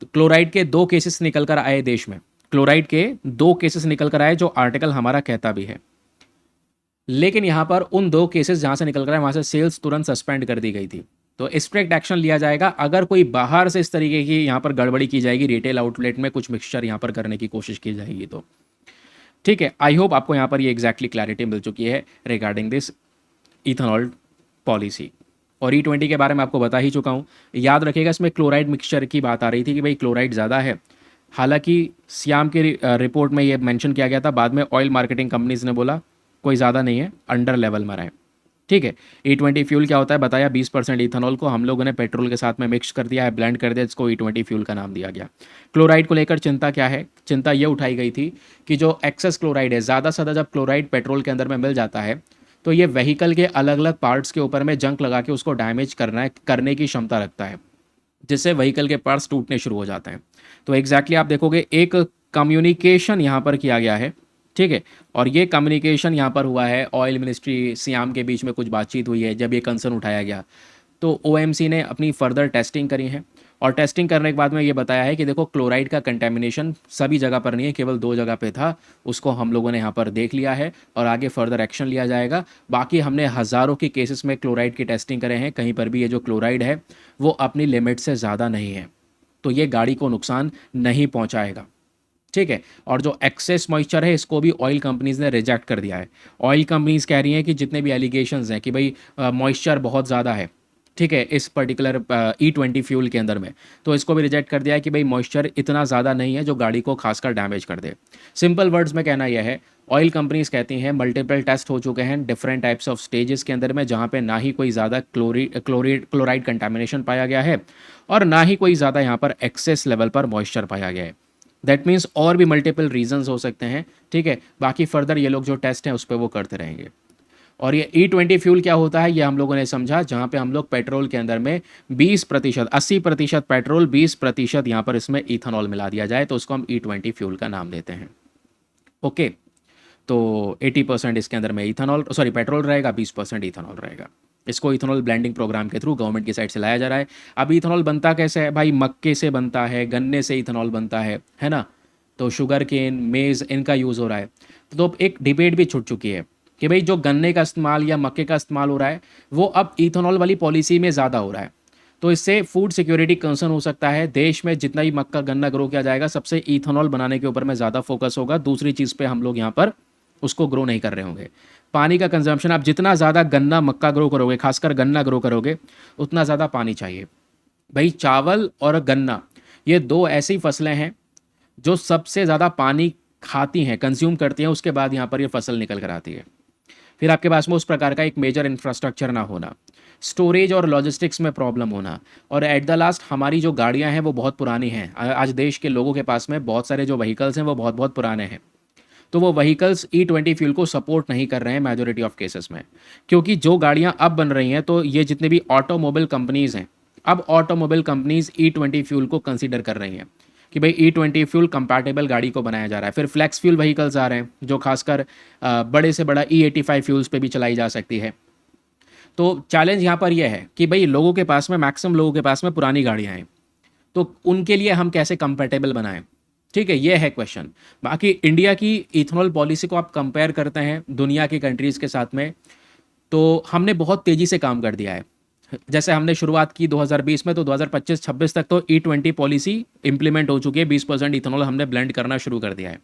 तो क्लोराइड के 2 केसेस निकल कर आए देश में, क्लोराइड के 2 केसेस निकल कर आए जो आर्टिकल हमारा कहता भी है। लेकिन यहाँ पर उन 2 केसेस जहाँ से निकल कर आए वहाँ से सेल्स तुरंत सस्पेंड कर दी गई थी। तो स्ट्रिक्ट एक्शन लिया जाएगा अगर कोई बाहर से इस तरीके की यहाँ पर गड़बड़ी की जाएगी, रिटेल आउटलेट में कुछ मिक्सचर यहाँ पर करने की कोशिश की जाएगी तो। ठीक है, आई होप आपको यहाँ पर ये एग्जैक्टली क्लैरिटी मिल चुकी है रिगार्डिंग दिस इथेनॉल पॉलिसी। और E20 के बारे में आपको बता ही चुका हूँ। याद रखिएगा इसमें क्लोराइड मिक्सचर की बात आ रही थी कि भाई क्लोराइड ज़्यादा है। हालांकि श्याम की रिपोर्ट में ये मेंशन किया गया था, बाद में ऑयल मार्केटिंग कंपनीज ने बोला कोई ज़्यादा नहीं है, अंडर लेवल में रहे। ठीक है, E20 फ्यूल क्या होता है बताया, 20% इथेनॉल को हम लोगों ने पेट्रोल के साथ में मिक्स कर दिया है, ब्लेंड कर दिया, इसको E20 फ्यूल का नाम दिया गया। क्लोराइड को लेकर चिंता क्या है, चिंता ये उठाई गई थी कि जो एक्सेस क्लोराइड है, ज़्यादा से ज़्यादा जब क्लोराइड पेट्रोल के अंदर में मिल जाता है तो ये व्हीकल के अलग अलग पार्ट्स के ऊपर में जंक लगा के उसको डैमेज करने की क्षमता रखता है, जिससे व्हीकल के पार्ट्स टूटने शुरू हो जाते हैं। तो एग्जैक्टली आप देखोगे एक कम्युनिकेशन यहाँ पर किया गया है, ठीक है। और ये कम्युनिकेशन यहाँ पर हुआ है ऑयल मिनिस्ट्री श्याम के बीच में कुछ बातचीत हुई है जब ये कंसर्न उठाया गया, तो OMC ने अपनी फर्दर टेस्टिंग करी है। और टेस्टिंग करने के बाद में ये बताया है कि देखो क्लोराइड का कंटेमिनेशन सभी जगह पर नहीं है, केवल 2 जगह पे था, उसको हम लोगों ने यहाँ पर देख लिया है और आगे फर्दर एक्शन लिया जाएगा। बाकी हमने हज़ारों के केसेस में क्लोराइड की टेस्टिंग करे हैं, कहीं पर भी ये जो क्लोराइड है वो अपनी लिमिट से ज़्यादा नहीं है, तो ये गाड़ी को नुकसान नहीं पहुँचाएगा, ठीक है। और जो एक्सेस मॉइस्चर है इसको भी ऑयल कंपनीज ने रिजेक्ट कर दिया है। ऑयल कंपनीज कह रही हैं कि जितने भी एलिगेशंस हैं कि भाई मॉइस्चर बहुत ज़्यादा है, ठीक है, इस पर्टिकुलर E20 फ्यूल के अंदर में, तो इसको भी रिजेक्ट कर दिया है कि भाई मॉइस्चर इतना ज़्यादा नहीं है जो गाड़ी को खासकर डैमेज कर दे। सिंपल वर्ड्स में कहना यह है, ऑयल कंपनीज कहती हैं मल्टीपल टेस्ट हो चुके हैं डिफरेंट टाइप्स ऑफ स्टेजेस के अंदर में, जहाँ पे ना ही कोई ज़्यादा क्लोराइड कंटामिनेशन पाया गया है और ना ही कोई ज़्यादा यहाँ पर एक्सेस लेवल पर मॉइस्चर पाया गया है। दैट मीन्स और भी मल्टीपल रीजंस हो सकते हैं, ठीक है। बाकी फर्दर ये लोग जो टेस्ट हैं उस पर वो करते रहेंगे। और ये E20 फ्यूल क्या होता है ये हम लोगों ने समझा, जहाँ पे हम लोग पेट्रोल के अंदर में 20%, 80% पेट्रोल, 20% यहाँ पर इसमें इथेनॉल मिला दिया जाए तो उसको हम E20 फ्यूल का नाम देते हैं। ओके, तो 80% इसके अंदर में पेट्रोल रहेगा, 20% इथेनॉल रहेगा। इसको इथेनॉल ब्लेंडिंग प्रोग्राम के थ्रू गवर्नमेंट की साइड से लाया जा रहा है। अब इथेनॉल बनता कैसे है भाई, मक्के से बनता है, गन्ने से इथेनॉल बनता है ना। तो शुगर केन, मेज़, इनका यूज़ हो रहा है। तो एक डिबेट भी छुट चुकी है कि भाई जो गन्ने का इस्तेमाल या मक्के का इस्तेमाल हो रहा है वो अब इथेनॉल वाली पॉलिसी में ज़्यादा हो रहा है, तो इससे फूड सिक्योरिटी कंसर्न हो सकता है। देश में जितना ही मक्का गन्ना ग्रो किया जाएगा सबसे इथेनॉल बनाने के ऊपर में ज़्यादा फोकस होगा, दूसरी चीज़ पे हम लोग यहाँ पर उसको ग्रो नहीं कर रहे होंगे। पानी का कंजम्पशन, आप जितना ज़्यादा गन्ना मक्का ग्रो करोगे, खासकर गन्ना ग्रो करोगे, उतना ज़्यादा पानी चाहिए। भाई चावल और गन्ना ये 2 ऐसी फसलें हैं जो सबसे ज़्यादा पानी खाती हैं, कंज्यूम करती हैं, उसके बाद यहाँ पर ये फसल निकल कर आती है। फिर आपके पास में उस प्रकार का एक मेजर इंफ्रास्ट्रक्चर ना होना, स्टोरेज और लॉजिस्टिक्स में प्रॉब्लम होना, और एट द लास्ट हमारी जो गाड़ियां हैं वो बहुत पुरानी हैं। आज देश के लोगों के पास में बहुत सारे जो व्हीकल्स हैं वो बहुत बहुत पुराने हैं, तो वो व्हीकल्स E20 फ्यूल को सपोर्ट नहीं कर रहे हैं मेजोरिटी ऑफ केसेस में। क्योंकि जो गाड़ियां अब बन रही हैं, तो ये जितने भी ऑटोमोबाइल कंपनीज़ हैं, अब ऑटोमोबाइल कंपनीज़ E20 फ्यूल को कंसीडर कर रही हैं कि भाई E20 फ्यूल कंपैटिबल गाड़ी को बनाया जा रहा है। फिर फ्लेक्स फ्यूल व्हीकल्स आ रहे हैं जो खासकर बड़े से बड़ा E85 फ्यूल्स पे भी चलाई जा सकती है। तो चैलेंज यहाँ पर यह है कि भाई लोगों के पास में, मैक्सिमम लोगों के पास में पुरानी गाड़ियाँ हैं, तो उनके लिए हम कैसे कंपैटिबल बनाएं, ठीक है, ये है क्वेश्चन। बाकी इंडिया की इथेनॉल पॉलिसी को आप कंपेयर करते हैं दुनिया की कंट्रीज़ के साथ में, तो हमने बहुत तेज़ी से काम कर दिया है। जैसे हमने शुरुआत की 2020 में, तो 2025-26 तक तो E20 पॉलिसी इंप्लीमेंट हो चुकी है, 20% इथेनॉल हमने ब्लेंड करना शुरू कर दिया है।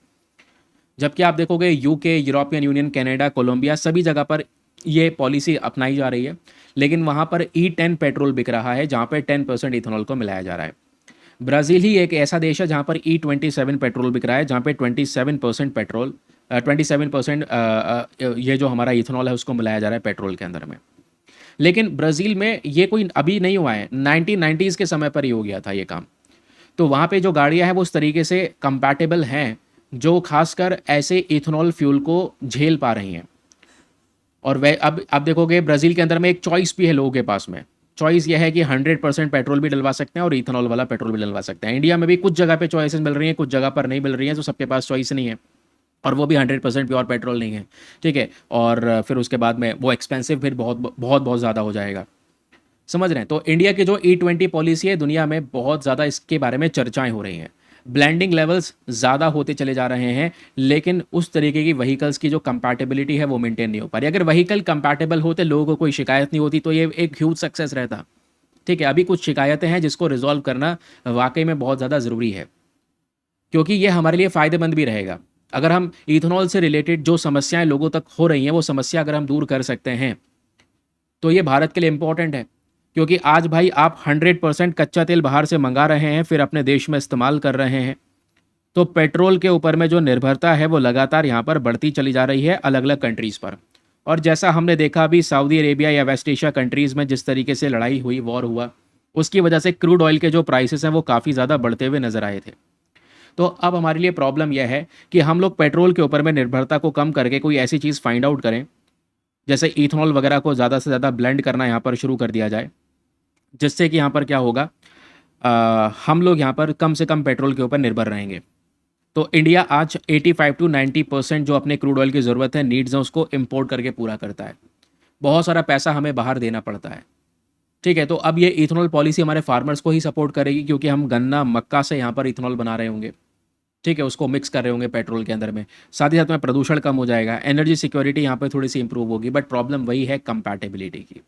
जबकि आप देखोगे UK, European Union, Canada, Colombia, सभी जगह पर ये पॉलिसी अपनाई जा रही है, लेकिन वहाँ पर E10 पेट्रोल बिक रहा है जहाँ पे 10% इथेनॉल को मिलाया जा रहा है। ब्राज़ील ही एक ऐसा देश है जहाँ पर E27 पेट्रोल बिक रहा है, जहाँ पे 27% पेट्रोल 27% ये जो हमारा इथेनॉल है उसको मिलाया जा रहा है पेट्रोल के अंदर में। लेकिन ब्राज़ील में ये कोई अभी नहीं हुआ है, 1990s के समय पर ही हो गया था ये काम। तो वहाँ पे जो गाड़ियाँ हैं वो उस तरीके से कंपैटिबल हैं, जो खासकर ऐसे इथेनॉल फ्यूल को झेल पा रही हैं। और वह अब आप देखोगे ब्राज़ील के अंदर में एक चॉइस भी है लोगों के पास में। चॉइस ये है कि 100% पेट्रोल भी डलवा सकते हैं और इथेनॉल वाला पेट्रोल भी डलवा सकते हैं। इंडिया में भी कुछ जगह पे चॉइसेस मिल रही हैं, कुछ जगह पर नहीं मिल रही हैं, तो सबके पास चॉइस नहीं है, और वो भी 100% प्योर पेट्रोल नहीं है। ठीक है, और फिर उसके बाद में वो एक्सपेंसिव फिर बहुत बहुत बहुत ज़्यादा हो जाएगा। समझ रहे हैं? तो इंडिया की जो E20 पॉलिसी है, दुनिया में बहुत ज़्यादा इसके बारे में चर्चाएं हो रही हैं। ब्लेंडिंग लेवल्स ज़्यादा होते चले जा रहे हैं, लेकिन उस तरीके की व्हीकल्स की जो कंपैटिबिलिटी है वो मेंटेन नहीं हो पा रही। अगर व्हीकल कंपैटिबल होते, लोगों को कोई शिकायत नहीं होती, तो ये एक ह्यूज सक्सेस रहता। ठीक है, अभी कुछ शिकायतें हैं जिसको रिजॉल्व करना वाकई में बहुत ज़्यादा ज़रूरी है, क्योंकि ये हमारे लिए फ़ायदेमंद भी रहेगा। अगर हम इथेनॉल से रिलेटेड जो समस्याएं लोगों तक हो रही हैं, वो समस्या अगर हम दूर कर सकते हैं, तो ये भारत के लिए इम्पोर्टेंट है। क्योंकि आज भाई आप 100% कच्चा तेल बाहर से मंगा रहे हैं, फिर अपने देश में इस्तेमाल कर रहे हैं, तो पेट्रोल के ऊपर में जो निर्भरता है वो लगातार यहाँ पर बढ़ती चली जा रही है अलग अलग कंट्रीज़ पर। और जैसा हमने देखा अभी सऊदी अरेबिया या वेस्ट एशिया कंट्रीज़ में जिस तरीके से लड़ाई हुई, वॉर हुआ, उसकी वजह से क्रूड ऑयल के जो प्राइसेस हैं वो काफ़ी ज़्यादा बढ़ते हुए नजर आए थे। तो अब हमारे लिए प्रॉब्लम यह है कि हम लोग पेट्रोल के ऊपर में निर्भरता को कम करके कोई ऐसी चीज़ फाइंड आउट करें, जैसे इथेनॉल वगैरह को ज़्यादा से ज़्यादा ब्लेंड करना यहाँ पर शुरू कर दिया जाए, जिससे कि यहाँ पर क्या होगा, हम लोग यहाँ पर कम से कम पेट्रोल के ऊपर निर्भर रहेंगे। तो इंडिया आज 85 to 90% जो अपने क्रूड ऑयल की ज़रूरत है, नीड्स हैं, उसको इम्पोर्ट करके पूरा करता है। बहुत सारा पैसा हमें बाहर देना पड़ता है। ठीक है, तो अब ये इथेनॉल पॉलिसी हमारे फार्मर्स को ही सपोर्ट करेगी, क्योंकि हम गन्ना मक्का से यहाँ पर इथेनॉल बना रहे होंगे। ठीक है, उसको मिक्स कर रहे होंगे पेट्रोल के अंदर में, साथ ही साथ में प्रदूषण कम हो जाएगा, एनर्जी सिक्योरिटी यहाँ पे थोड़ी सी इंप्रूव होगी। बट प्रॉब्लम वही है कंपैटिबिलिटी की।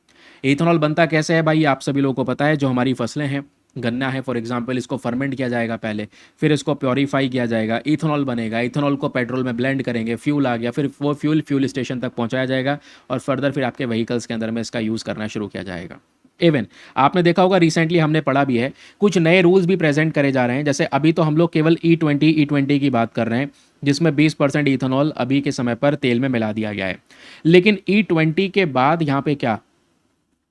इथेनॉल बनता कैसे है भाई, आप सभी लोगों को पता है। जो हमारी फसलें हैं, गन्ना है फॉर एग्जांपल, इसको फर्मेंट किया जाएगा पहले, फिर इसको प्योरीफाई किया जाएगा, इथेनॉल बनेगा, इथेनॉल को पेट्रोल में ब्लेंड करेंगे, फ्यूल आ गया, फिर वो फ्यूल स्टेशन तक पहुंचाया जाएगा, और फर्दर फिर आपके व्हीकल्स के अंदर में इसका यूज़ करना शुरू किया जाएगा। इवन आपने देखा होगा, रिसेंटली हमने पढ़ा भी है, कुछ नए रूल्स भी प्रेजेंट करे जा रहे हैं। जैसे अभी तो हम लोग केवल E20 की बात कर रहे हैं, जिसमें 20% इथेनॉल अभी के समय पर तेल में मिला दिया गया है। लेकिन E20 के बाद यहाँ पे क्या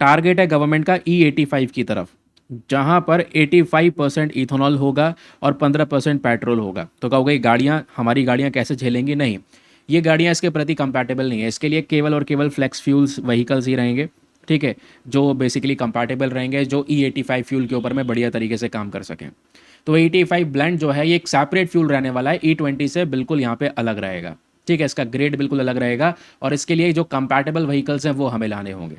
टारगेट है गवर्नमेंट का, E85 की तरफ, जहाँ पर 85% इथेनॉल होगा और 15% पेट्रोल होगा। तो कहोगे गाड़ियाँ, हमारी गाड़ियाँ कैसे झेलेंगी? नहीं, ये गाड़ियाँ इसके प्रति कंपैटिबल नहीं है। इसके लिए केवल और केवल फ्लेक्स फ्यूल्स व्हीकल्स ही रहेंगे। ठीक है, जो बेसिकली कंपैटिबल रहेंगे, जो E85 फ्यूल के ऊपर में बढ़िया तरीके से काम कर सकें। तो E85 ब्लेंड जो है ये एक सेपरेट फ्यूल रहने वाला है, E20 से बिल्कुल यहाँ पे अलग रहेगा। ठीक है, इसका ग्रेड बिल्कुल अलग रहेगा, और इसके लिए जो कंपैटिबल व्हीकल्स हैं वो हमें लाने होंगे।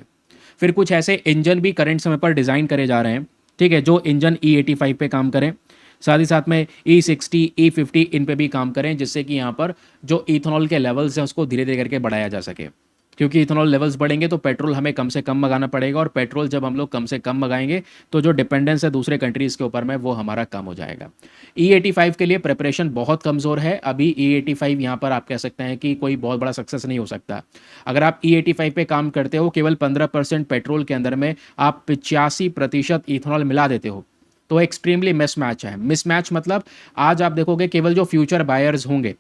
फिर कुछ ऐसे इंजन भी करंट समय पर डिज़ाइन करे जा रहे हैं, ठीक है, जो इंजन E85 पे काम करें, साथ ही साथ में E60, E50 इन पे भी काम करें, जिससे कि यहाँ पर जो इथेनॉल के लेवल्स हैं उसको धीरे धीरे करके बढ़ाया जा सके। क्योंकि इथेनॉल लेवल्स बढ़ेंगे तो पेट्रोल हमें कम से कम मंगाना पड़ेगा, और पेट्रोल जब हम लोग कम से कम मंगाएंगे तो जो डिपेंडेंस है दूसरे कंट्रीज़ के ऊपर में वो हमारा कम हो जाएगा। E85 के लिए प्रिपरेशन बहुत कमज़ोर है अभी। E85 यहाँ पर आप कह सकते हैं कि कोई बहुत बड़ा सक्सेस नहीं हो सकता। अगर आप E85 पे काम करते हो, केवल 15% पेट्रोल के अंदर में आप 85% इथेनॉल मिला देते हो, तो एक्सट्रीमली मिसमैच है। मिसमैच मतलब आज आप देखोगे केवल जो फ्यूचर बायर्स होंगे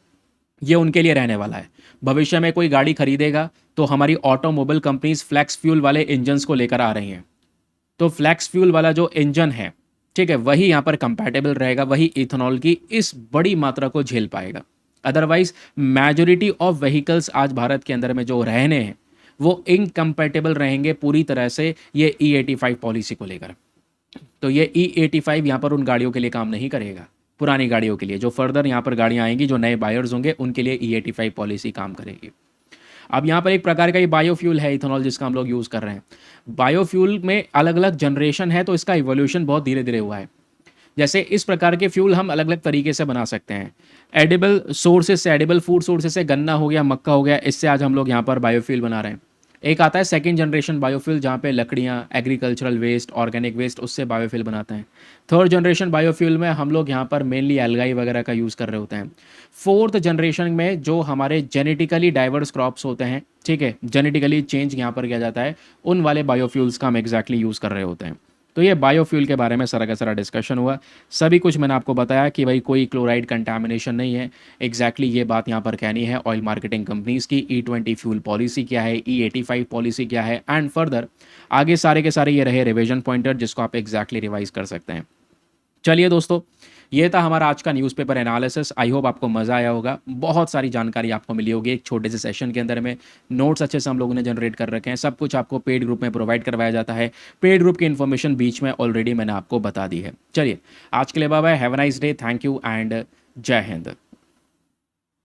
ये उनके लिए रहने वाला है। भविष्य में कोई गाड़ी खरीदेगा तो हमारी ऑटोमोबाइल कंपनीज फ्लैक्स फ्यूल वाले इंजन्स को लेकर आ रही हैं। तो फ्लैक्स फ्यूल वाला जो इंजन है, ठीक है, वही यहाँ पर कंपैटिबल रहेगा, वही इथेनॉल की इस बड़ी मात्रा को झेल पाएगा। अदरवाइज मेजॉरिटी ऑफ व्हीकल्स आज भारत के अंदर में जो रहने हैं वो इनकम्पैटिबल रहेंगे पूरी तरह से ये E85 पॉलिसी को लेकर। तो ये E85 यहाँ पर उन गाड़ियों के लिए काम नहीं करेगा, पुरानी गाड़ियों के लिए। जो फर्दर यहाँ पर गाड़ियाँ आएंगी, जो नए बायर्स होंगे, उनके लिए E85 पॉलिसी काम करेगी। अब यहाँ पर एक प्रकार का ये बायोफ्यूल है इथेनॉल, जिसका हम लोग यूज़ कर रहे हैं। बायोफ्यूल में अलग अलग जनरेशन है, तो इसका इवोल्यूशन बहुत धीरे धीरे हुआ है। जैसे इस प्रकार के फ्यूल हम अलग अलग तरीके से बना सकते हैं। एडिबल सोर्सेज से, एडिबल फूड सोर्सेज से, गन्ना हो गया, मक्का हो गया, इससे आज हम लोग यहाँ पर बायोफ्यूल बना रहे हैं। एक आता है सेकंड जनरेशन बायोफ्यूल, जहाँ पे लकड़ियाँ, एग्रीकल्चरल वेस्ट, ऑर्गेनिक वेस्ट, उससे बायोफ्यूल बनाते हैं। थर्ड जनरेशन बायोफ्यूल में हम लोग यहाँ पर मेनली एल्गाई वगैरह का यूज़ कर रहे होते हैं। फोर्थ जनरेशन में जो हमारे जेनेटिकली डाइवर्स क्रॉप्स होते हैं, ठीक है, जेनेटिकली चेंज यहाँ पर किया जाता है, उन वाले बायोफ्यूल्स का हम एग्जैक्टली यूज़ कर रहे होते हैं। तो ये बायोफ्यूल के बारे में सारा का सारा डिस्कशन हुआ। सभी कुछ मैंने आपको बताया कि भाई कोई क्लोराइड कंटामिनेशन नहीं है। एग्जैक्टली ये बात यहाँ पर कहनी है ऑयल मार्केटिंग कंपनीज़ की। E20 फ्यूल पॉलिसी क्या है, E85 पॉलिसी क्या है, एंड फर्दर आगे सारे के सारे ये रहे रिवीजन पॉइंटर जिसको आप एग्जैक्टली रिवाइज कर सकते हैं। चलिए दोस्तों, ये था हमारा आज का न्यूज़पेपर एनालिसिस। आई होप आपको मज़ा आया होगा, बहुत सारी जानकारी आपको मिली होगी एक छोटे से सेशन के अंदर में। नोट्स अच्छे से हम लोगों ने जनरेट कर रखे हैं, सब कुछ आपको पेड ग्रुप में प्रोवाइड करवाया जाता है। पेड ग्रुप की इन्फॉर्मेशन बीच में ऑलरेडी मैंने आपको बता दी है। चलिए, आज के लिए bye bye, have a nice day, thank you and Jai Hind.